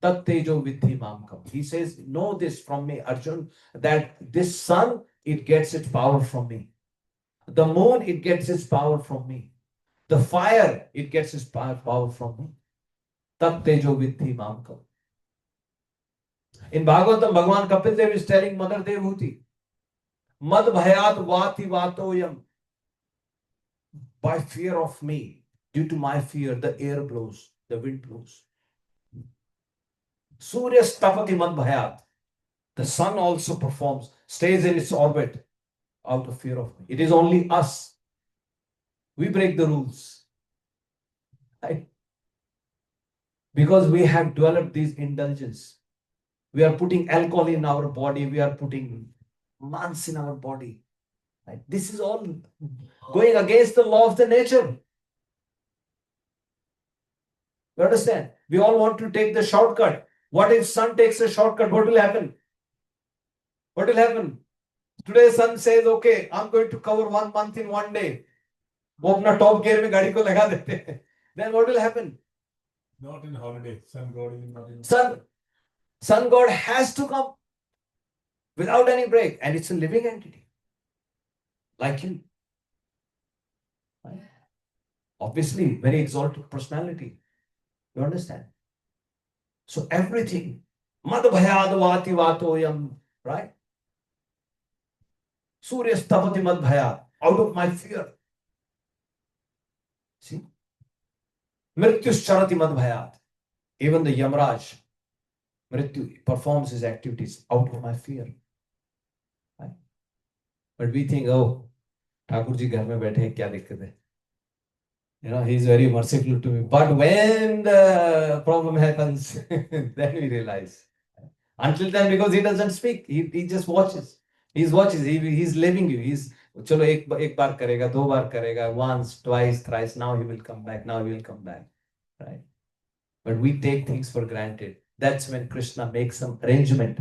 tat tejo vidhi mamkam. He says, know this from me, Arjun, that this sun, it gets its power from me. The moon, it gets its power from me. The fire, it gets its power from me. Tat tejo vidhi mamkam. In Bhagavatam, Bhagavan Kapil Dev is telling Mother Devhuti, Mad bhayat vati vatoyam. By fear of me, due to my fear, the air blows, the wind blows. Surya stapati mad bhayat. The sun also performs, stays in its orbit out of fear of me. It is only us. We break the rules. Right? Because we have developed these indulgences. We are putting alcohol in our body. We are putting months in our body. Right? This is all going against the law of the nature. You understand? We all want to take the shortcut. What if sun takes a shortcut? What will happen? What will happen? Today sun says, okay, I'm going to cover 1 month in 1 day. वो अपना top gear में गाड़ी को लगा देते हैं. Then what will happen? Not in holiday. Sun God is not in Sun God has to come without any break. And it's a living entity. Like you. Right? Obviously, very exalted personality. You understand? So everything. Madbhayad vati vatoyam. Right? Surya stapati madbhayad. Out of my fear. See? Mrityuscharati madbhayad. Even the Yamraj. Mrityu performs his activities out of my fear. Right? But we think, oh, Thakur ji ghar mein baithe hain, kya dikkat hai? You know, he's very merciful to me. But when the problem happens, then we realize. Until then, because he doesn't speak, he just watches. He's he's living you. He's chalo ek baar karega, do baar karega, once, twice, thrice. Now he will come back. Now he will come back. Right? But we take things for granted. That's when Krishna makes some arrangement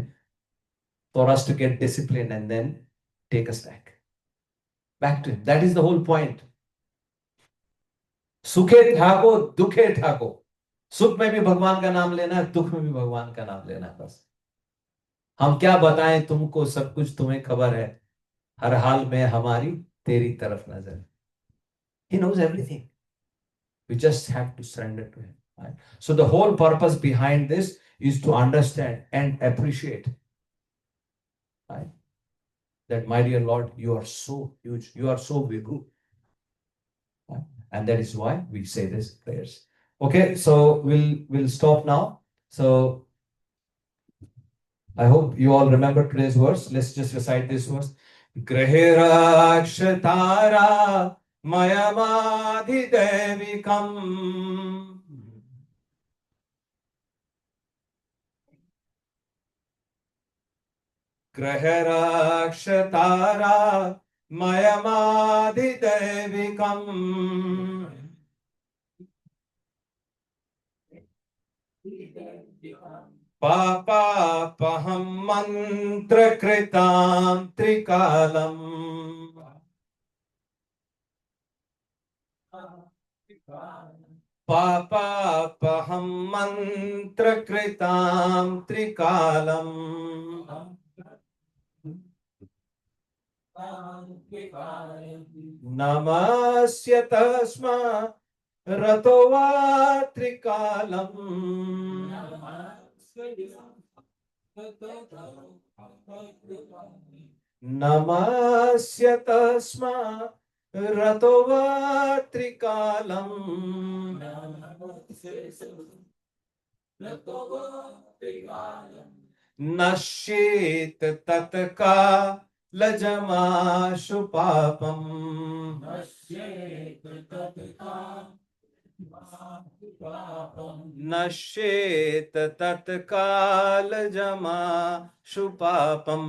for us to get disciplined and then take us back. Back to him. That is the whole point. सुखे ठाको दुखे ठाको, सुख में भी भगवान का नाम लेना है, दुख में भी भगवान का नाम लेना है. बस हम क्या बताएं तुमको, सब कुछ तुम्हें खबर है, हर हाल में हमारी तेरी तरफ नजर. He knows everything. We just have to surrender to him. Right? So the whole purpose behind this is to understand and appreciate, right, that my dear Lord, you are so huge, you are so Vibhu. Right? And that is why we say these prayers. Okay, so we'll stop now. So I hope you all remember today's verse. Let's just recite this verse. Grahirakshatara Mayamadhi Devikam Grahirakshatara Mayamadhi Devikam Papa Paham Mantra Kritam Trikalam Papa Paham Mantra Kritam Trikalam Namasya Tasma Ratova Trikalam Namasya Tasma Ratova Trikalam Nashit Tatka Lajama Shupapam Nashet Tatkal Jama Shupapam.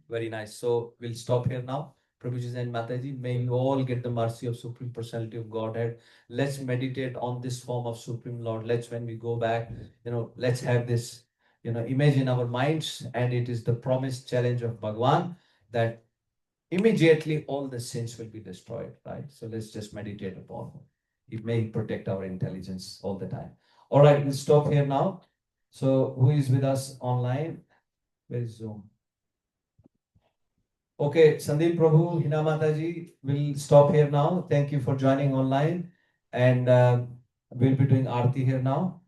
Very nice. So we'll stop here now. Prabhuji and Mataji, may you all get the mercy of Supreme Personality of Godhead. Let's meditate on this form of Supreme Lord. Let's, when we go back, let's have this, image in our minds. And it is the promised challenge of Bhagwan that immediately all the sins will be destroyed, right? So let's just meditate upon it. It may protect our intelligence all the time. All right, we'll stop here now. So who is with us online? Where is Zoom? Okay, Sandeep Prabhu, Hina Mataji, we'll stop here now. Thank you for joining online. And we'll be doing Aarti here now.